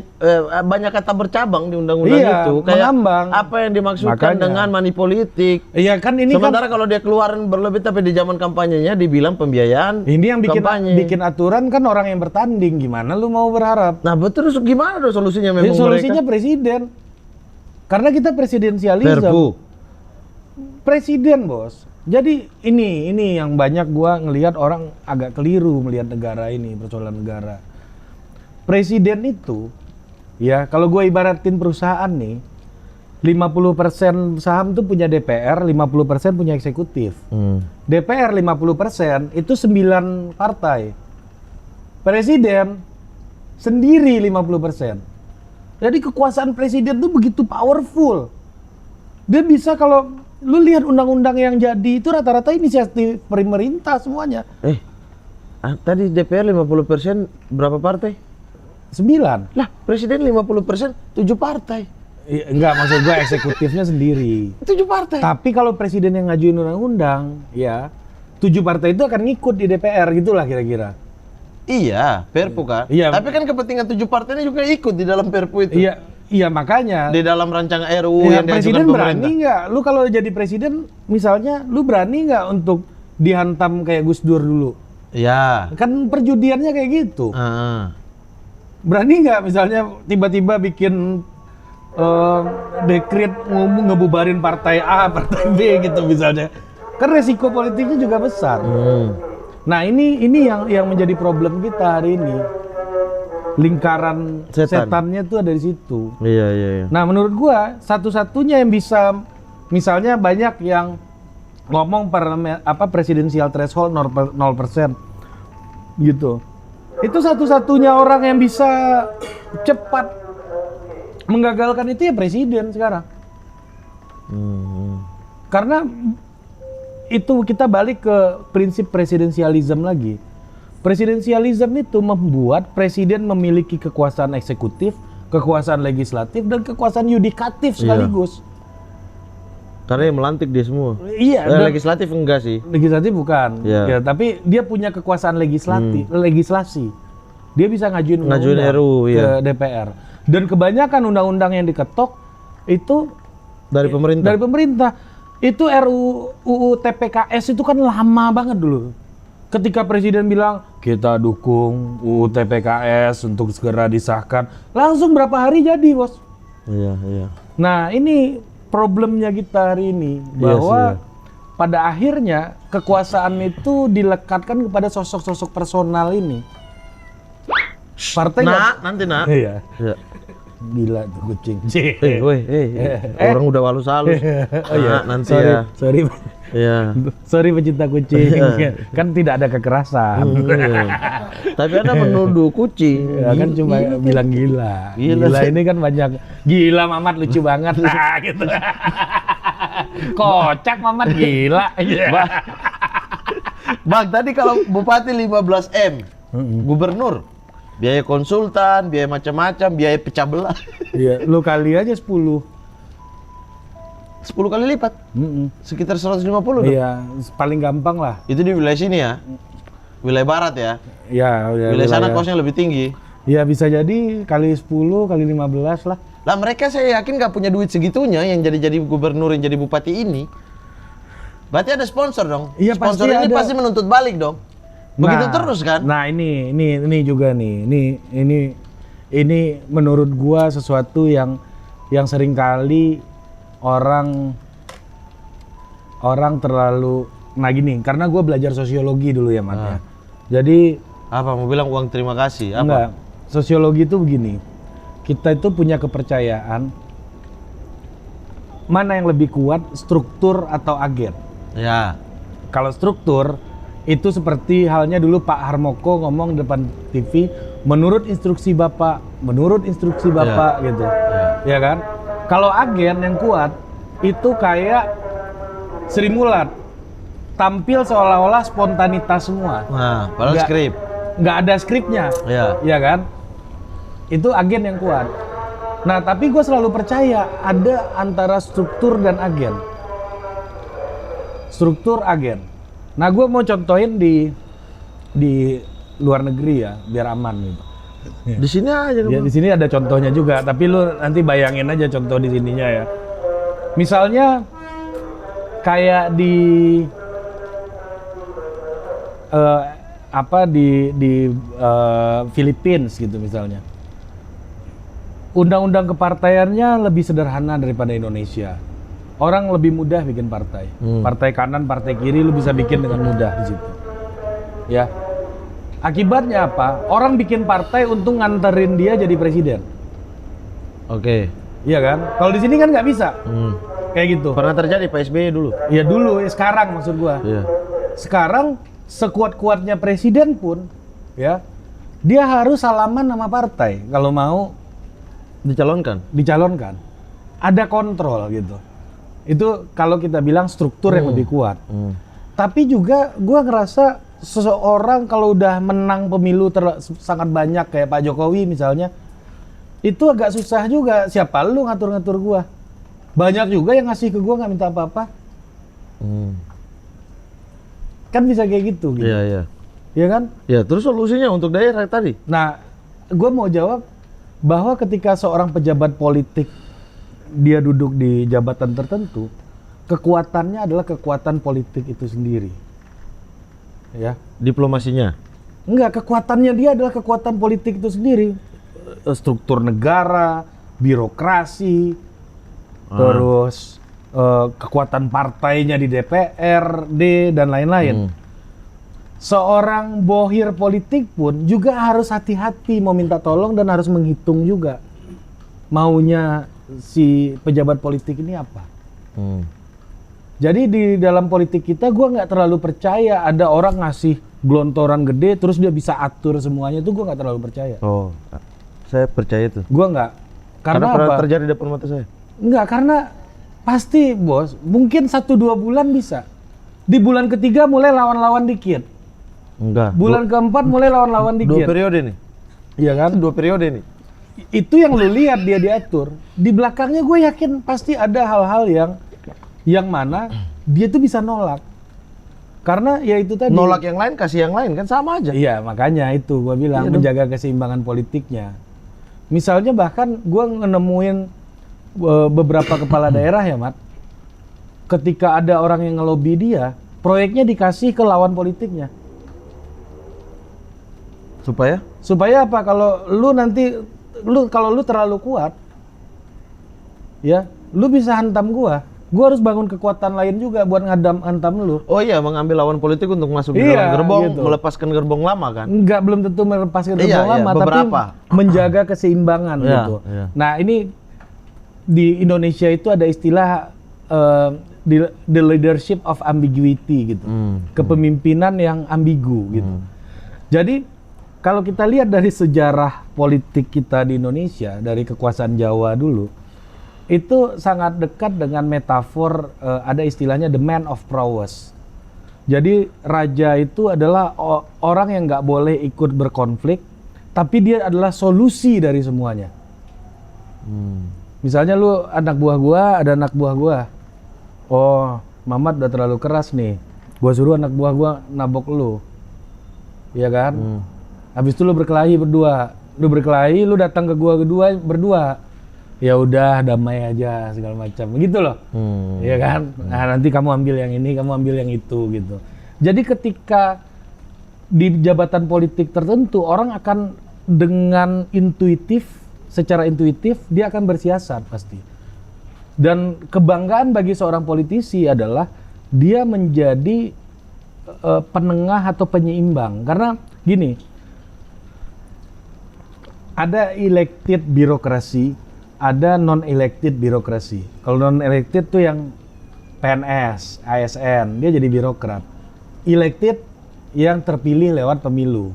banyak kata bercabang di undang-undang Iya, itu. Kayak mengambang. apa yang dimaksudkan Makanya. dengan money politik. Iya kan ini Sementara kalau dia keluarin berlebih tapi di zaman kampanyenya dibilang pembiayaan ini yang kampanye. bikin aturan kan orang yang bertanding. Gimana lu mau berharap? Nah, betul terus gimana dong solusinya Ya, memang solusinya mereka? presiden. Karena kita presidensialisme. Perpu. Presiden, Bos. Jadi ini yang banyak gua ngelihat orang agak keliru melihat negara ini, persoalan negara. Presiden itu ya, kalau gua ibaratin perusahaan nih, 50% saham tuh punya DPR, 50% punya eksekutif. DPR 50% itu 9 partai. Presiden sendiri 50%. Jadi kekuasaan presiden tuh begitu powerful. Dia bisa, kalau lu lihat undang-undang yang jadi itu rata-rata inisiatif pemerintah semuanya. Tadi DPR 50% berapa partai? 9. Lah, presiden 50% 7 partai. Enggak, maksud gua eksekutifnya sendiri. 7 partai. Tapi kalau presiden yang ngajuin undang-undang, ya 7 partai itu akan ngikut di DPR gitulah kira-kira. Iya, Perpu kan? Iya. Tapi kan kepentingan 7 partainya juga ikut di dalam Perpu itu. Iya makanya. Di dalam rancangan RUU Ya, yang diajukan presiden pemerintah. berani nggak? Lu kalau jadi presiden, misalnya, lu berani nggak untuk dihantam kayak Gus Dur dulu? Iya. Kan perjudiannya kayak gitu. Berani nggak misalnya tiba-tiba bikin dekret ngebubarin partai A, partai B gitu misalnya? Kan resiko politiknya juga besar. Nah ini yang menjadi problem kita hari ini. Lingkaran setannya tuh ada di situ. Iya. Nah menurut gua satu-satunya yang bisa, misalnya banyak yang ngomong presidensial threshold 0% gitu. Itu satu-satunya orang yang bisa cepat menggagalkan itu ya presiden sekarang. Karena itu kita balik ke prinsip presidensialisme lagi. Presidensialisme itu membuat presiden memiliki kekuasaan eksekutif, kekuasaan legislatif, dan kekuasaan yudikatif sekaligus. Karena yang melantik dia semua. Iya. Legislatif enggak sih? Legislatif bukan. Iya. Ya, tapi dia punya kekuasaan legislasi. Dia bisa ngajuin undang-undang RUU, ke iya. DPR. Dan kebanyakan undang-undang yang diketok itu Dari pemerintah. dari pemerintah. Itu RUU TPKS itu kan lama banget dulu. Ketika presiden bilang kita dukung UU TPKS untuk segera disahkan, langsung berapa hari jadi, Bos. Iya. Nah, ini problemnya kita hari ini, bahwa pada akhirnya kekuasaan itu dilekatkan kepada sosok-sosok personal ini. Partai nanti nak. Iya. Ya. Gila tuh kucing. Orang udah halus-halus. Oh iya, nanti sorry, ya. sorry. Iya. Sorry pecinta kucing. Kan tidak ada kekerasan. Tapi Anda menuduh kucing. Ya kan cuma bilang gila. Gila ini kan banyak. Gila Mamat lucu banget. Nah, gitu. Kocak Mamat gila. Bang, tadi kalau bupati 15M, gubernur, biaya konsultan, biaya macam-macam, biaya pecah belah. Iya, lu kali aja 10. 10 kali lipat. Sekitar 150 dong. Iya, paling gampang lah. Itu di wilayah sini ya. Wilayah barat ya. Iya, Wilayah sana kosnya lebih tinggi. Iya, bisa jadi kali 10, kali 15 lah. Lah mereka saya yakin nggak punya duit segitunya yang jadi gubernur, yang jadi bupati ini. Berarti ada sponsor dong. Iya, sponsor pasti ini ada. pasti menuntut balik dong. Begitu terus kan? Nah, ini juga nih. Ini menurut gua sesuatu yang seringkali orang terlalu gini, karena gua belajar sosiologi dulu ya, Mat. Ya. Jadi Apa mau bilang uang terima kasih? Apa? enggak, sosiologi itu begini. Kita itu punya kepercayaan mana yang lebih kuat, struktur atau agen. Ya. Kalau struktur itu seperti halnya dulu Pak Harmoko ngomong depan TV, menurut instruksi Bapak gitu. Ya kan? Kalau agen yang kuat itu kayak Sri Mulat, tampil seolah-olah spontanitas semua. Nah, padahal skrip. Nggak ada skripnya. Ya kan? Itu agen yang kuat. Nah, tapi gue selalu percaya ada antara struktur dan agen. Struktur agen. Nah, gue mau contohin di luar negeri ya, biar aman gitu. Di sini aja. Ya, di sini ada contohnya juga, tapi lu nanti bayangin aja contoh di sininya ya. Misalnya kayak di Philippines gitu misalnya. Undang-undang kepartaiannya lebih sederhana daripada Indonesia. Orang lebih mudah bikin partai. Partai kanan, partai kiri lu bisa bikin dengan mudah di situ. Ya. Akibatnya apa? Orang bikin partai untuk nganterin dia jadi presiden. Oke. Iya kan? Kalau di sini kan nggak bisa. Kayak gitu. Pernah terjadi Pak SBY dulu? Ya dulu, sekarang maksud gua. Iya. Sekarang sekuat-kuatnya presiden pun ya, dia harus salaman sama partai kalau mau dicalonkan. Ada kontrol gitu. Itu kalau kita bilang struktur yang lebih kuat. Tapi juga gua ngerasa seseorang kalau udah menang pemilu sangat banyak kayak Pak Jokowi misalnya, itu agak susah juga. Siapa lu ngatur-ngatur gua? Banyak juga yang ngasih ke gua nggak minta apa-apa. Kan bisa kayak gitu. Iya. Iya kan? Ya, terus solusinya untuk daerah tadi? Nah, gua mau jawab bahwa ketika seorang pejabat politik dia duduk di jabatan tertentu, kekuatannya adalah kekuatan politik itu sendiri. Ya, Diplomasinya? enggak, kekuatannya dia adalah kekuatan politik itu sendiri. Struktur negara, birokrasi, terus kekuatan partainya di DPRD dan lain-lain. Seorang bohir politik pun juga harus hati-hati mau minta tolong dan harus menghitung juga maunya si pejabat politik ini apa. Jadi di dalam politik kita gue nggak terlalu percaya ada orang ngasih gelontoran gede terus dia bisa atur semuanya, itu gue nggak terlalu percaya. Oh, saya percaya itu. Gue nggak. Karena pernah apa? terjadi depan mata saya. Enggak, karena pasti bos, mungkin 1-2 bulan bisa. Di bulan ketiga mulai lawan-lawan dikit. Enggak. Bulan keempat mulai lawan-lawan dikit. 2 periode nih. Iya kan? 2 periode nih. Itu yang lu lihat dia diatur. Di belakangnya gue yakin pasti ada hal-hal yang mana dia tuh bisa nolak. Karena ya itu tadi. Nolak yang lain, kasih yang lain, kan sama aja. Iya, makanya itu gue bilang menjaga keseimbangan politiknya. Misalnya bahkan gue nemuin beberapa kepala daerah ya, Mat. Ketika ada orang yang ngelobi dia, proyeknya dikasih ke lawan politiknya. Supaya apa? Kalau lu terlalu kuat, ya, lu bisa hantam gua. gue harus bangun kekuatan lain juga buat hantam lu. Oh iya, mengambil lawan politik untuk masuk di Iya, dalam gerbong, gitu. melepaskan gerbong lama kan? Enggak, belum tentu melepaskan Iya, gerbong iya, lama, beberapa. tapi menjaga keseimbangan Iya, gitu. iya. Nah ini di Indonesia itu ada istilah the leadership of ambiguity gitu, kepemimpinan yang ambigu gitu. Jadi kalau kita lihat dari sejarah politik kita di Indonesia, dari kekuasaan Jawa dulu, itu sangat dekat dengan metafor ada istilahnya the man of prowess. Jadi raja itu adalah orang yang nggak boleh ikut berkonflik, tapi dia adalah solusi dari semuanya. Misalnya lu anak buah gua, ada anak buah gua. Oh, Mamat udah terlalu keras nih. Gua suruh anak buah gua nabok lu. Iya kan? Habis itu lu berkelahi berdua. Lu berkelahi, lu datang ke gua berdua. Ya udah damai aja segala macam gitu loh. Iya kan? Nah, nanti kamu ambil yang ini, kamu ambil yang itu gitu. Jadi ketika di jabatan politik tertentu orang akan dengan secara intuitif dia akan bersiasat pasti. Dan kebanggaan bagi seorang politisi adalah dia menjadi penengah atau penyeimbang. Karena gini, ada elected birokrasi, ada non-elected birokrasi. Kalau non-elected tuh yang PNS, ASN, dia jadi birokrat. Elected yang terpilih lewat pemilu.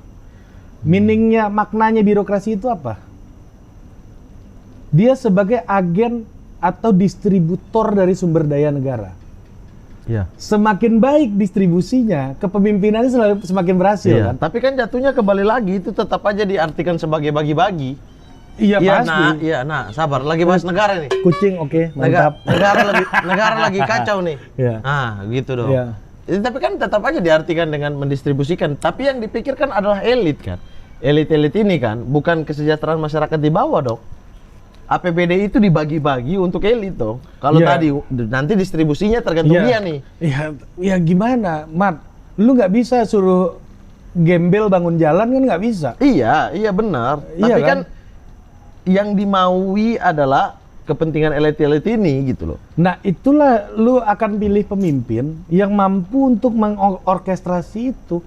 Meaningnya, maknanya birokrasi itu apa? Dia sebagai agen atau distributor dari sumber daya negara. Iya. Semakin baik distribusinya, kepemimpinannya semakin berhasil kan? Tapi kan jatuhnya kembali lagi itu tetap aja diartikan sebagai bagi-bagi. Iya pasti. Sabar, lagi bahas negara nih. Kucing, oke, mantap. Negara lagi kacau nih. Iya. Gitu dong. Iya. Tapi kan tetap aja diartikan dengan mendistribusikan. Tapi yang dipikirkan adalah elit kan. Elit-elit ini kan bukan kesejahteraan masyarakat di bawah dong. APBD itu dibagi-bagi untuk elit dong. Kalau Iya. tadi nanti distribusinya tergantung dia nih. Ya gimana, Mat? Lu nggak bisa suruh gembel bangun jalan kan nggak bisa. Iya benar. Iya Tapi kan? kan yang dimaui adalah kepentingan elit-elit ini gitu loh. Nah itulah lu akan pilih pemimpin yang mampu untuk mengorkestrasi itu.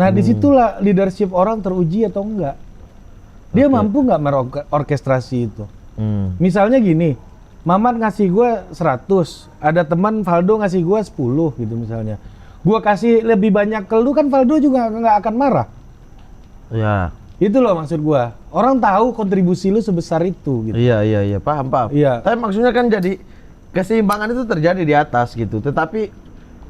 Nah disitulah leadership orang teruji atau enggak. Dia mampu nggak merorkestrasi itu. Misalnya gini, Mamat ngasih gue 100, ada teman Valdo ngasih gue 10 gitu misalnya. Gue kasih lebih banyak ke lu kan Valdo juga nggak akan marah. Ya. Itu loh maksud gue. Orang tahu kontribusi lu sebesar itu gitu. Iya, paham. Iya. Tapi maksudnya kan jadi keseimbangan itu terjadi di atas gitu. Tetapi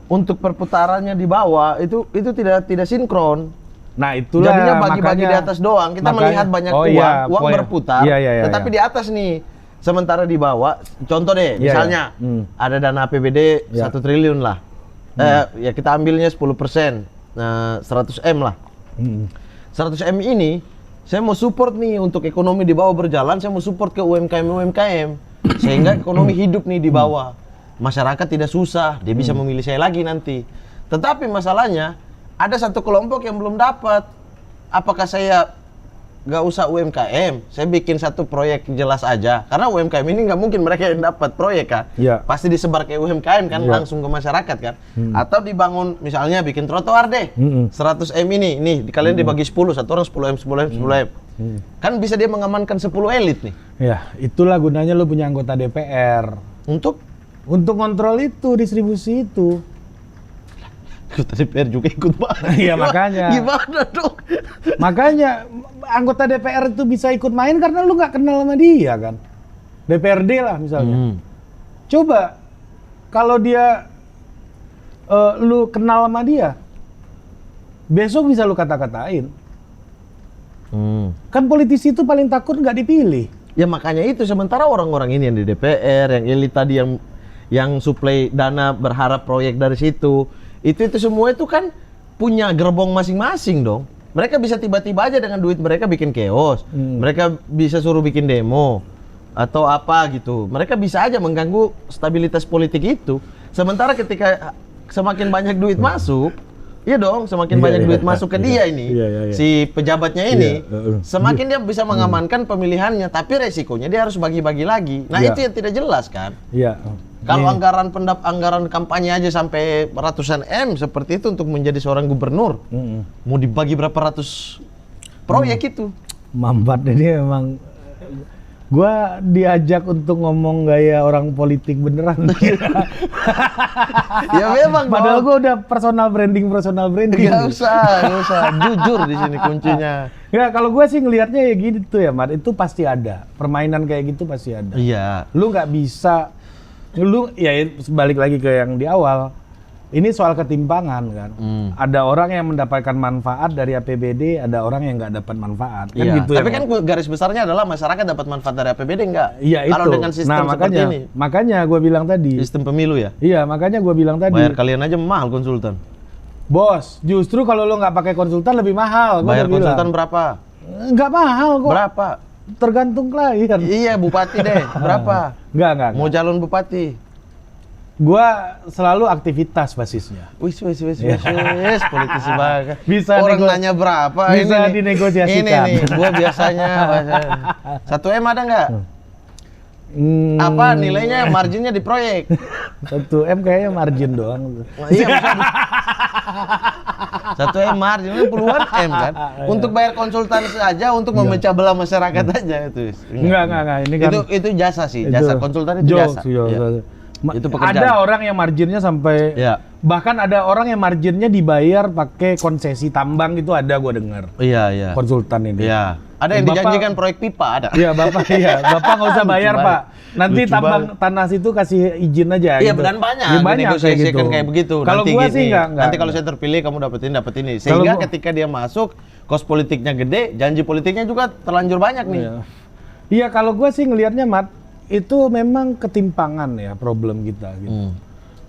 untuk perputarannya di bawah itu tidak sinkron. Nah itulah Jadinya bagi-bagi makanya, di atas doang. Kita melihat banyak uang berputar. Tetapi di atas nih. Sementara di bawah, contoh deh, misalnya ada dana APBD 1 triliun lah. Ya kita ambilnya 10%, 100 M lah. 100 M ini saya mau support nih untuk ekonomi di bawah berjalan, saya mau support ke UMKM sehingga ekonomi hidup nih di bawah. Masyarakat tidak susah, dia bisa memilih saya lagi nanti. Tetapi masalahnya ada satu kelompok yang belum dapat. Apakah saya nggak usah UMKM, saya bikin satu proyek jelas aja. Karena UMKM ini nggak mungkin mereka yang dapat proyek kan. Iya. Pasti disebar ke UMKM kan, langsung ke masyarakat kan. Atau dibangun misalnya bikin trotoar deh. 100 M ini, nih kalian dibagi 10, satu orang 10 M, 10 M, 10 M. Kan bisa dia mengamankan 10 elit nih. Ya, itulah gunanya lu punya anggota DPR. Untuk Kontrol itu, distribusi itu. anggota DPR juga ikut banget. Iya, makanya. Gimana dong? Makanya anggota DPR itu bisa ikut main karena lu nggak kenal sama dia kan. DPRD lah misalnya. Coba kalau dia lu kenal sama dia, besok bisa lu kata-katain. Kan politisi itu paling takut nggak dipilih. Ya makanya itu, sementara orang-orang ini yang di DPR, yang elit tadi yang suplai dana berharap proyek dari situ, itu semua itu kan punya gerbong masing-masing dong. Mereka bisa tiba-tiba aja dengan duit mereka bikin chaos. Mereka bisa suruh bikin demo atau apa gitu. Mereka bisa aja mengganggu stabilitas politik itu. Sementara ketika semakin banyak duit masuk, Iya dong, semakin Iya, banyak iya, duit masuk ke dia ini, iya. si pejabatnya ini, Iya, semakin dia bisa mengamankan pemilihannya, tapi resikonya dia harus bagi-bagi lagi. Nah Iya. itu yang tidak jelas kan. Iya. Kalau Nih, anggaran kampanye aja sampai ratusan M seperti itu untuk menjadi seorang gubernur, mau dibagi berapa ratus proyek itu? Mampat ini memang gua diajak untuk ngomong gaya orang politik beneran. Ya memang. Padahal dong. gua udah personal branding. Nggak usah, jujur di sini kuncinya. Nggak, kalau gua sih ngelihatnya ya gitu ya, Mat. Itu pasti ada. Permainan kayak gitu pasti ada. Iya. Lu nggak bisa, ya balik lagi ke yang di awal. Ini soal ketimpangan kan. Ada orang yang mendapatkan manfaat dari APBD, ada orang yang nggak dapat manfaat. Kan Iya. gitu Tapi ya, kan garis besarnya adalah masyarakat dapat manfaat dari APBD enggak? Iya itu. Kalau dengan sistem seperti ini, makanya gue bilang tadi. sistem pemilu ya. Iya, makanya gue bilang tadi. Bayar kalian aja mahal konsultan. Bos, justru kalau lo nggak pakai konsultan lebih mahal. Gua Bayar udah bilang. konsultan berapa? Nggak mahal kok. Berapa? Tergantung klien. Iya, bupati deh. Berapa? Nggak. Mau calon bupati? Gua selalu aktivitas basisnya. Wis, politisi banget. Bisa Orang nego- nanya berapa? bisa nih. dinegosiasikan. Ini nih, gua biasanya 1 M ada nggak? Hmm, Apa nilainya, marginnya di proyek? 1 M kayaknya margin doang. Iya, 1 M margin itu puluhan M kan? Untuk bayar konsultan saja, untuk memecah belah masyarakat aja itu. Enggak. Ini kan Itu jasa sih, jasa konsultan itu jokes, jasa. jokes. Iya. Itu pekerjaan. Ada orang yang marginnya sampai Iya. bahkan ada orang yang marginnya dibayar pakai konsesi tambang, itu ada gua dengar. Iya. Konsultan ini. Iya. Ada yang Bapak- dijanjikan proyek pipa ada. Iya, Bapak nggak usah bayar, Lucu Pak. Nanti Lucu tambang tanah situ kasih izin aja Iya, gitu. dan banyak. Ya, banyak Negosiasikan kayak begitu. Kalau Nanti gua gini, sih enggak. Nanti kalau saya terpilih kamu dapat ini. Sehingga ketika dia masuk, kos politiknya gede, janji politiknya juga terlanjur banyak nih. Iya, kalau gua sih ngelihatnya, Mat, itu memang ketimpangan ya problem kita gitu.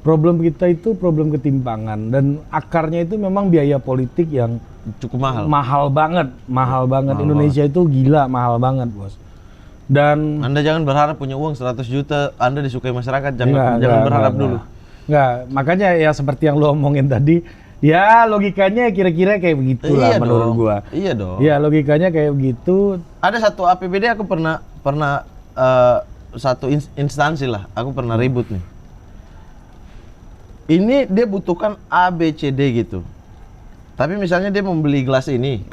Problem kita itu problem ketimpangan, dan akarnya itu memang biaya politik yang Cukup mahal. mahal banget. Indonesia itu gila mahal banget, Bos. Dan Anda jangan berharap punya uang 100 juta Anda disukai masyarakat, jangan berharap dulu. Enggak, makanya ya seperti yang lo omongin tadi, ya logikanya kira-kira kayak begitulah menurut gua. Iya dong. Ya logikanya kayak begitu. Ada satu APBD aku pernah satu instansi lah, aku pernah ribut nih. Ini dia butuhkan A, B, C, D gitu. Tapi misalnya dia membeli gelas ini,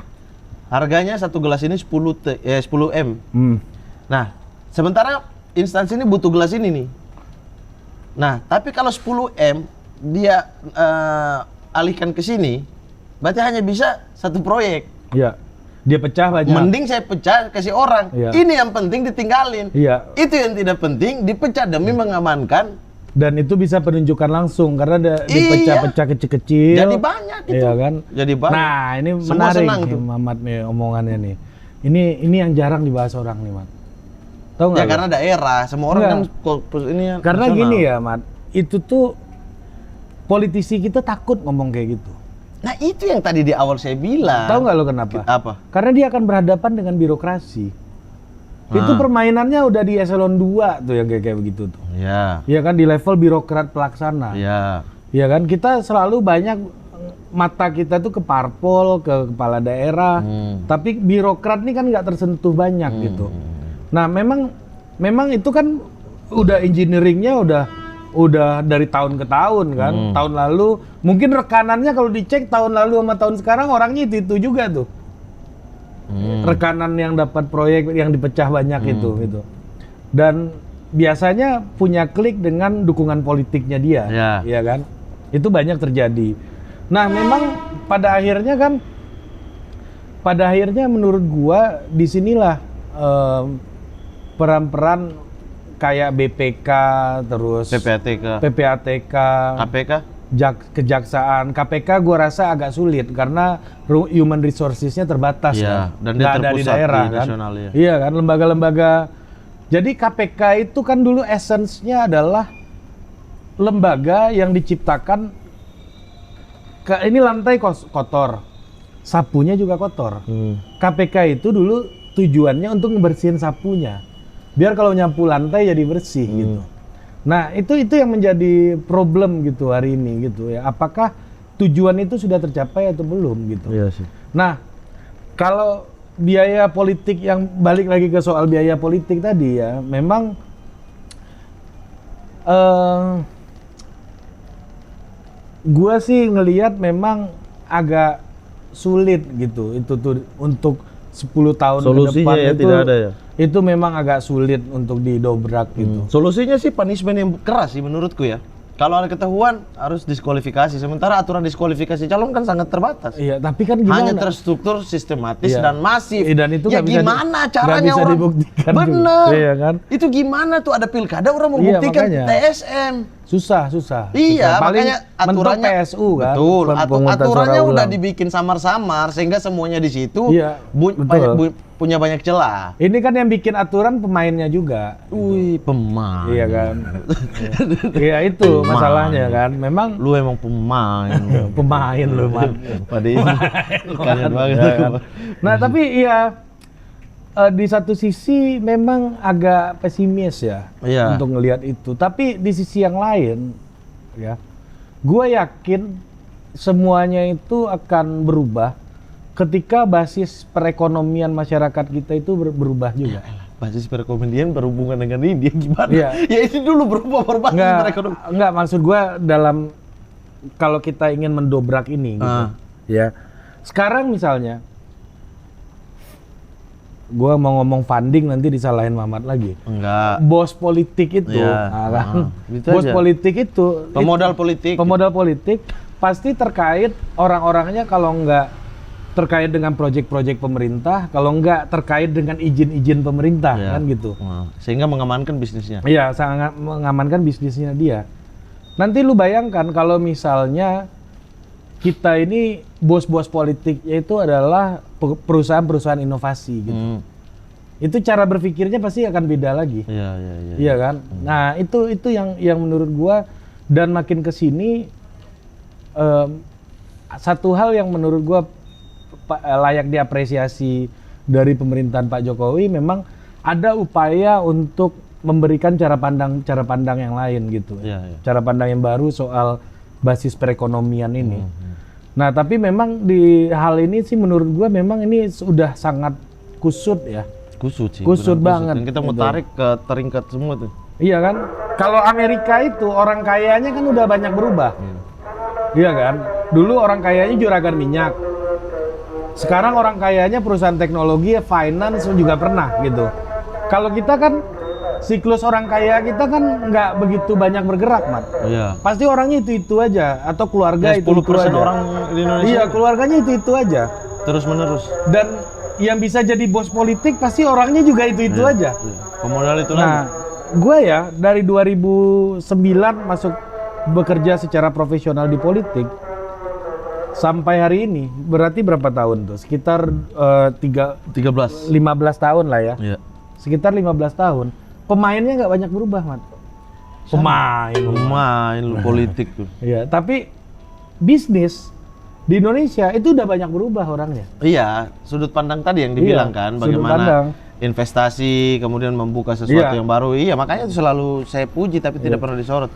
harganya satu gelas ini 10 M. Nah, sementara instansi ini butuh gelas ini nih. Nah, tapi kalau 10 M dia alihkan ke sini, berarti hanya bisa satu proyek. Ya, dia pecah banyak. Mending saya pecah kasih orang. Iya. Ini yang penting ditinggalin. Iya. Itu yang tidak penting dipecah demi mengamankan. Dan itu bisa penunjukan langsung karena dipecah-pecah kecil-kecil. Jadi banyak itu. Iya kan? Jadi banyak. Nah, ini Semua menarik senang nih, tuh. Mamat nih omongannya nih. Ini yang jarang dibahas orang nih, Mat. Tahu nggak? Ya lu? karena daerah, semua orang kan ini yang Karena nasional. gini ya, Mat. Itu tuh politisi kita takut ngomong kayak gitu. Nah, itu yang tadi di awal saya bilang. Tahu nggak lo kenapa? Apa? Karena dia akan berhadapan dengan birokrasi. Itu permainannya udah di eselon 2 tuh yang kayak begitu tuh. Iya. Iya kan, di level birokrat pelaksana. Iya. Iya kan, kita selalu banyak mata kita tuh ke parpol, ke kepala daerah. Tapi birokrat nih kan nggak tersentuh banyak gitu. Nah, memang itu kan udah engineeringnya udah dari tahun ke tahun kan. Tahun lalu mungkin rekanannya kalau dicek tahun lalu sama tahun sekarang orangnya itu juga tuh. Rekanan yang dapat proyek yang dipecah banyak itu gitu. Dan biasanya punya klik dengan dukungan politiknya dia, ya kan? Itu banyak terjadi. Nah, memang pada akhirnya menurut gua disinilah peran-peran kayak BPK, terus PPATK, KPK, kejaksaan, KPK gua rasa agak sulit karena human resources-nya terbatas kan. Dan dia Nggak ada di terpusat daerah di kan. nasional, ya. Iya kan, lembaga-lembaga. Jadi KPK itu kan dulu essence-nya adalah lembaga yang diciptakan ini lantai kotor. Sapunya juga kotor. KPK itu dulu tujuannya untuk ngebersihin sapunya. Biar kalau nyapu lantai jadi bersih gitu. Nah, itu yang menjadi problem gitu hari ini gitu ya. Apakah tujuan itu sudah tercapai atau belum gitu. Iya sih. Nah, kalau biaya politik yang balik lagi ke soal biaya politik tadi ya, memang gua sih ngelihat memang agak sulit gitu itu tuh untuk 10 tahun Solusinya ke depan ya itu tidak ada ya. itu memang agak sulit untuk didobrak gitu. Solusinya sih punishment yang keras sih menurutku ya. Kalau ada ketahuan harus diskualifikasi. Sementara aturan diskualifikasi calon kan sangat terbatas. Iya, tapi kan gimana? Hanya terstruktur, sistematis Iya. dan masif. Dan itu ya nggak bisa gimana nggak caranya bisa orang dibuktikan juga. bener. Iya kan? Itu gimana tuh ada pilkada orang mau Iya, buktikan makanya. TSN. Susah. Iya, Paling makanya mentok aturannya PSU kan. Betul, Pemungutan aturannya suara udah ulang. dibikin samar-samar sehingga semuanya di situ Iya, betul. punya banyak celah. Ini kan yang bikin aturan pemainnya juga. Wih, pemain. Iya kan? Iya itu Pemain. masalahnya kan. Memang Lu emang pemain. pemain lu, Man. Pada ini kalian banget. Ya kan? Nah, tapi iya di satu sisi memang agak pesimis ya Iya. untuk ngelihat itu. Tapi di sisi yang lain ya, gue yakin semuanya itu akan berubah ketika basis perekonomian masyarakat kita itu berubah juga. Basis perekonomian berhubungan dengan ini dia gimana? Iya. Ya itu dulu berubah berbasis perekonomian. Enggak, maksud gue dalam kalau kita ingin mendobrak ini gitu. Ya. Sekarang misalnya gue mau ngomong funding nanti disalahin Mamat lagi. Enggak. Bos politik itu, Iya. nah kan? Gitu Bos aja. politik itu, Pemodal politik. pemodal politik pasti terkait orang-orangnya kalau nggak terkait dengan proyek-proyek pemerintah, kalau nggak terkait dengan izin-izin pemerintah Iya. kan gitu. Sehingga mengamankan bisnisnya. Iya, sangat mengamankan bisnisnya dia. Nanti lu bayangkan kalau misalnya kita ini bos-bos politiknya itu adalah perusahaan-perusahaan inovasi gitu. Itu cara berpikirnya pasti akan beda lagi. Iya. Iya kan? Nah, itu yang menurut gua dan makin ke sini satu hal yang menurut gua layak diapresiasi dari pemerintahan Pak Jokowi memang ada upaya untuk memberikan cara pandang yang lain gitu. Iya. Cara pandang yang baru soal basis perekonomian ini. Nah, tapi memang di hal ini sih menurut gua memang ini sudah sangat kusut ya. Kusut sih. Kusut benar banget. Dan kita mau Gitu. tarik ke teringkat semua tuh. Iya kan? Kalau Amerika itu orang kayanya kan udah banyak berubah. Iya kan? Dulu orang kayanya juragan minyak. Sekarang orang kayanya perusahaan teknologi, finance juga pernah gitu. Kalau kita kan siklus orang kaya kita kan nggak begitu banyak bergerak, Mat. Iya. Pasti orangnya itu aja atau keluarga Ya, itu 10% aja. orang di Indonesia. Iya, keluarganya itu aja. Terus menerus. Dan yang bisa jadi bos politik pasti orangnya juga itu aja. Pemodal itu lagi. Nah, gue ya dari 2009 masuk bekerja secara profesional di politik sampai hari ini berarti berapa tahun tuh? Sekitar 13. 15 tahun lah ya. Iya. Sekitar 15 tahun. Pemainnya nggak banyak berubah, Mat. Pemain lu politik tuh. Iya, tapi bisnis di Indonesia itu udah banyak berubah orangnya. Iya, sudut pandang tadi yang dibilang Iya, kan, sudut pandang. bagaimana investasi kemudian membuka sesuatu Iya. yang baru. Iya, makanya itu selalu saya puji tapi tidak pernah disorot.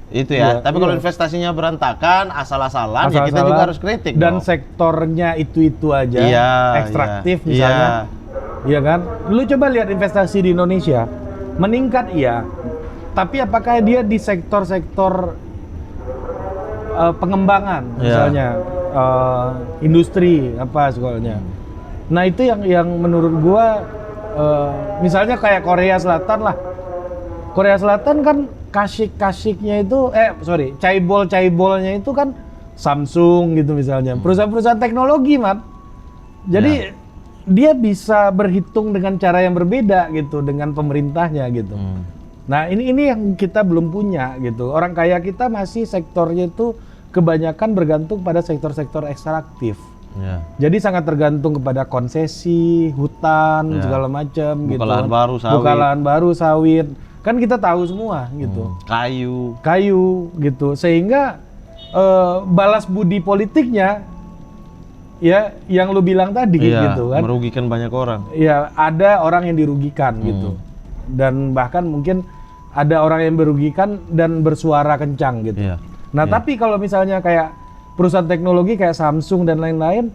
Itu ya. Iya, Tapi kalau iya. investasinya berantakan, asal-asalan, ya kita juga harus kritik dan dong. sektornya itu aja, Iya, ekstraktif iya. misalnya. Iya kan? Lu coba lihat investasi di Indonesia meningkat iya. Tapi apakah dia di sektor-sektor pengembangan Iya. misalnya industri apa sekolahnya. Nah, itu yang menurut gua misalnya kayak Korea Selatan lah. Korea Selatan kan kasik-kasiknya itu caibol-caibolnya itu kan Samsung gitu misalnya. Perusahaan-perusahaan teknologi, Mat. Jadi dia bisa berhitung dengan cara yang berbeda gitu dengan pemerintahnya gitu. Nah, ini yang kita belum punya gitu. Orang kaya kita masih sektornya itu kebanyakan bergantung pada sektor-sektor ekstraktif. Iya. Jadi sangat tergantung kepada konsesi, hutan, Ya. segala macam gitu. lahan baru, sawit. Buka lahan baru, sawit. Kan kita tahu semua gitu. Kayu. Kayu gitu. Sehingga balas budi politiknya ya yang lu bilang tadi Iya, gitu kan. merugikan banyak orang. Ya, ada orang yang dirugikan gitu. Dan bahkan mungkin ada orang yang merugikan dan bersuara kencang gitu. Iya. Nah, tapi kalau misalnya kayak perusahaan teknologi kayak Samsung dan lain-lain,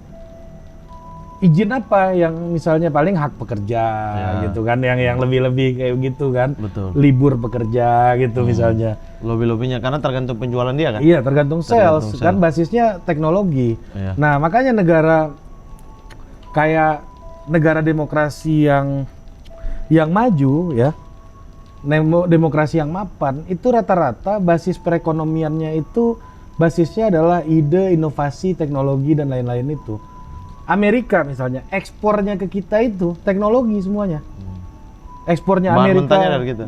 izin apa yang misalnya paling hak pekerja gitu kan, yang lebih-lebih kayak gitu kan. Betul. Libur pekerja gitu misalnya. Lobby-lobbynya karena tergantung penjualan dia kan. Iya, tergantung sales Tergantung kan, basisnya teknologi. Iya. Nah, makanya negara kayak negara demokrasi yang maju ya, demokrasi yang mapan, itu rata-rata basis perekonomiannya itu basisnya adalah ide, inovasi, teknologi dan lain-lain itu. Amerika misalnya, ekspornya ke kita itu teknologi semuanya. Ekspornya Bahan Amerika, mentahnya dari kita.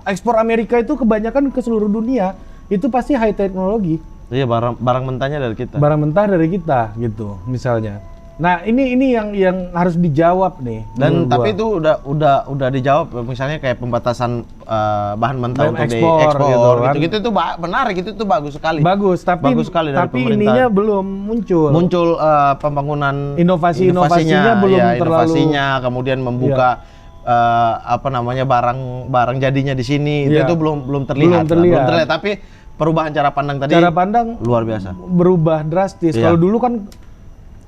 Ekspor Amerika itu kebanyakan ke seluruh dunia, itu pasti high teknologi. Iya, barang mentahnya dari kita. Barang mentah dari kita gitu misalnya. Nah, ini yang harus dijawab nih. Dan menurut tapi gua. itu udah dijawab, misalnya kayak pembatasan bahan mentah Dan untuk ekspor, diekspor gitu kan. gitu itu menarik, itu bagus sekali. Bagus, tapi sekali dari tapi pemerintah. ininya belum muncul. Muncul pembangunan Inovasinya belum ya, terlalu. inovasinya, kemudian membuka apa namanya barang jadinya di sini Iya. itu belum terlihat. Belum terlihat. Tapi perubahan cara pandang tadi Cara pandang luar biasa. berubah drastis. Iya. Kalau dulu kan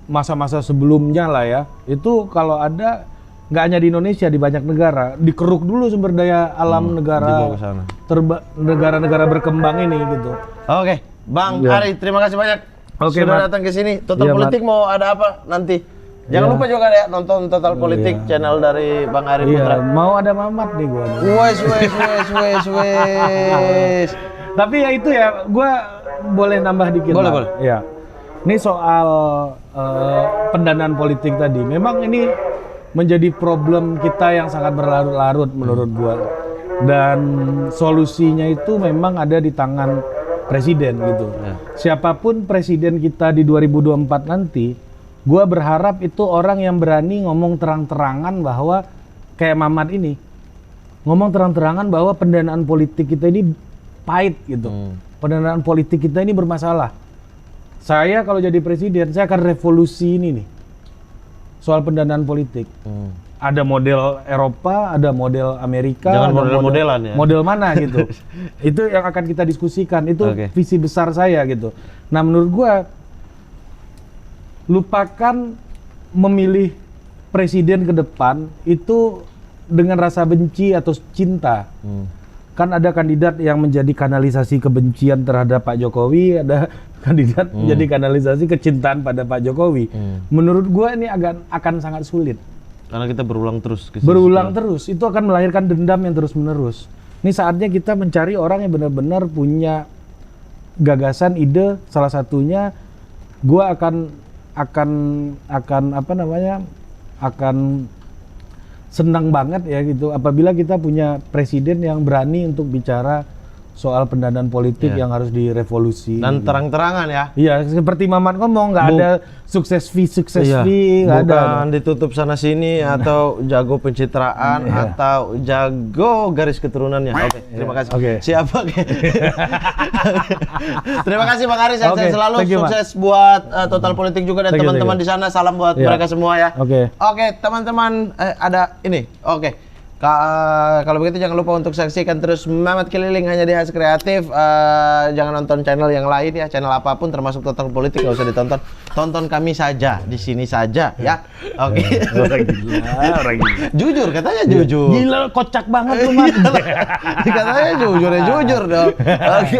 masa-masa sebelumnya lah ya, itu kalau ada nggak hanya di Indonesia, di banyak negara dikeruk dulu sumber daya alam dibawa negara ke sana. negara-negara berkembang ini gitu. Oke, Bang Iya. Ari, terima kasih banyak Oke, sudah Mat. datang ke sini. Total Iya, Politik mau ada apa nanti? Jangan Iya. lupa juga ya nonton Total Politik channel dari Bang Ari Putra. Iya, mau ada Mamat nih gua. nih. Wes. Tapi ya itu ya, gua boleh nambah dikit. Boleh, lah. boleh. Iya. Ini soal pendanaan politik tadi. Memang ini menjadi problem kita yang sangat berlarut-larut menurut gua. Dan solusinya itu memang ada di tangan presiden gitu. Ya. Siapapun presiden kita di 2024 nanti, gua berharap itu orang yang berani ngomong terang-terangan bahwa kayak Mamat ini. Ngomong terang-terangan bahwa pendanaan politik kita ini pahit gitu. Pendanaan politik kita ini bermasalah. Saya kalau jadi presiden, saya akan revolusi ini nih. Soal pendanaan politik. Ada model Eropa, ada model Amerika, Jangan ada model-modelan ya. model mana gitu. Itu yang akan kita diskusikan. Itu Oke. visi besar saya gitu. Nah, menurut gua lupakan memilih presiden ke depan itu dengan rasa benci atau cinta. Kan ada kandidat yang menjadi kanalisasi kebencian terhadap Pak Jokowi, ada kandidat menjadi kanalisasi kecintaan pada Pak Jokowi. Menurut gua ini akan sangat sulit. Karena kita berulang terus ke sini. Berulang terus, itu akan melahirkan dendam yang terus-menerus. Ini saatnya kita mencari orang yang benar-benar punya gagasan, ide. Salah satunya, gua akan apa namanya, akan senang banget ya gitu apabila kita punya presiden yang berani untuk bicara soal pendanaan politik yang harus direvolusi. Dan terang-terangan ya. Iya, seperti Mamat ngomong, nggak ada sukses fee, nggak ada. Bukan ditutup sana sini atau jago pencitraan atau jago garis keturunannya. Oke, terima kasih. Oke. Siapa? Terima kasih Bang Ari, sehat Oke, selalu. thank you, Mas. Sukses buat Total Politik juga dan Thank you, teman-teman thank di sana. Salam buat Iya. mereka semua ya. Oke. Oke, teman-teman ada ini. Oke. Kalau begitu jangan lupa untuk saksikan terus Mamat Keliling hanya di Has Kreatif. Jangan nonton channel yang lain ya, channel apapun termasuk Total Politik nggak usah ditonton. Tonton kami saja di sini saja ya. Oke. Orang gila. Jujur katanya jujur. Gila, kocak banget lu, Mat. Katanya jujur ya jujur dong. Oke.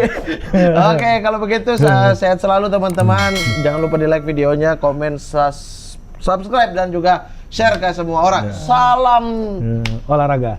Oke, kalau begitu sehat selalu teman-teman. Jangan lupa di like videonya, komen, subscribe dan juga share ke semua orang. Salam Olahraga.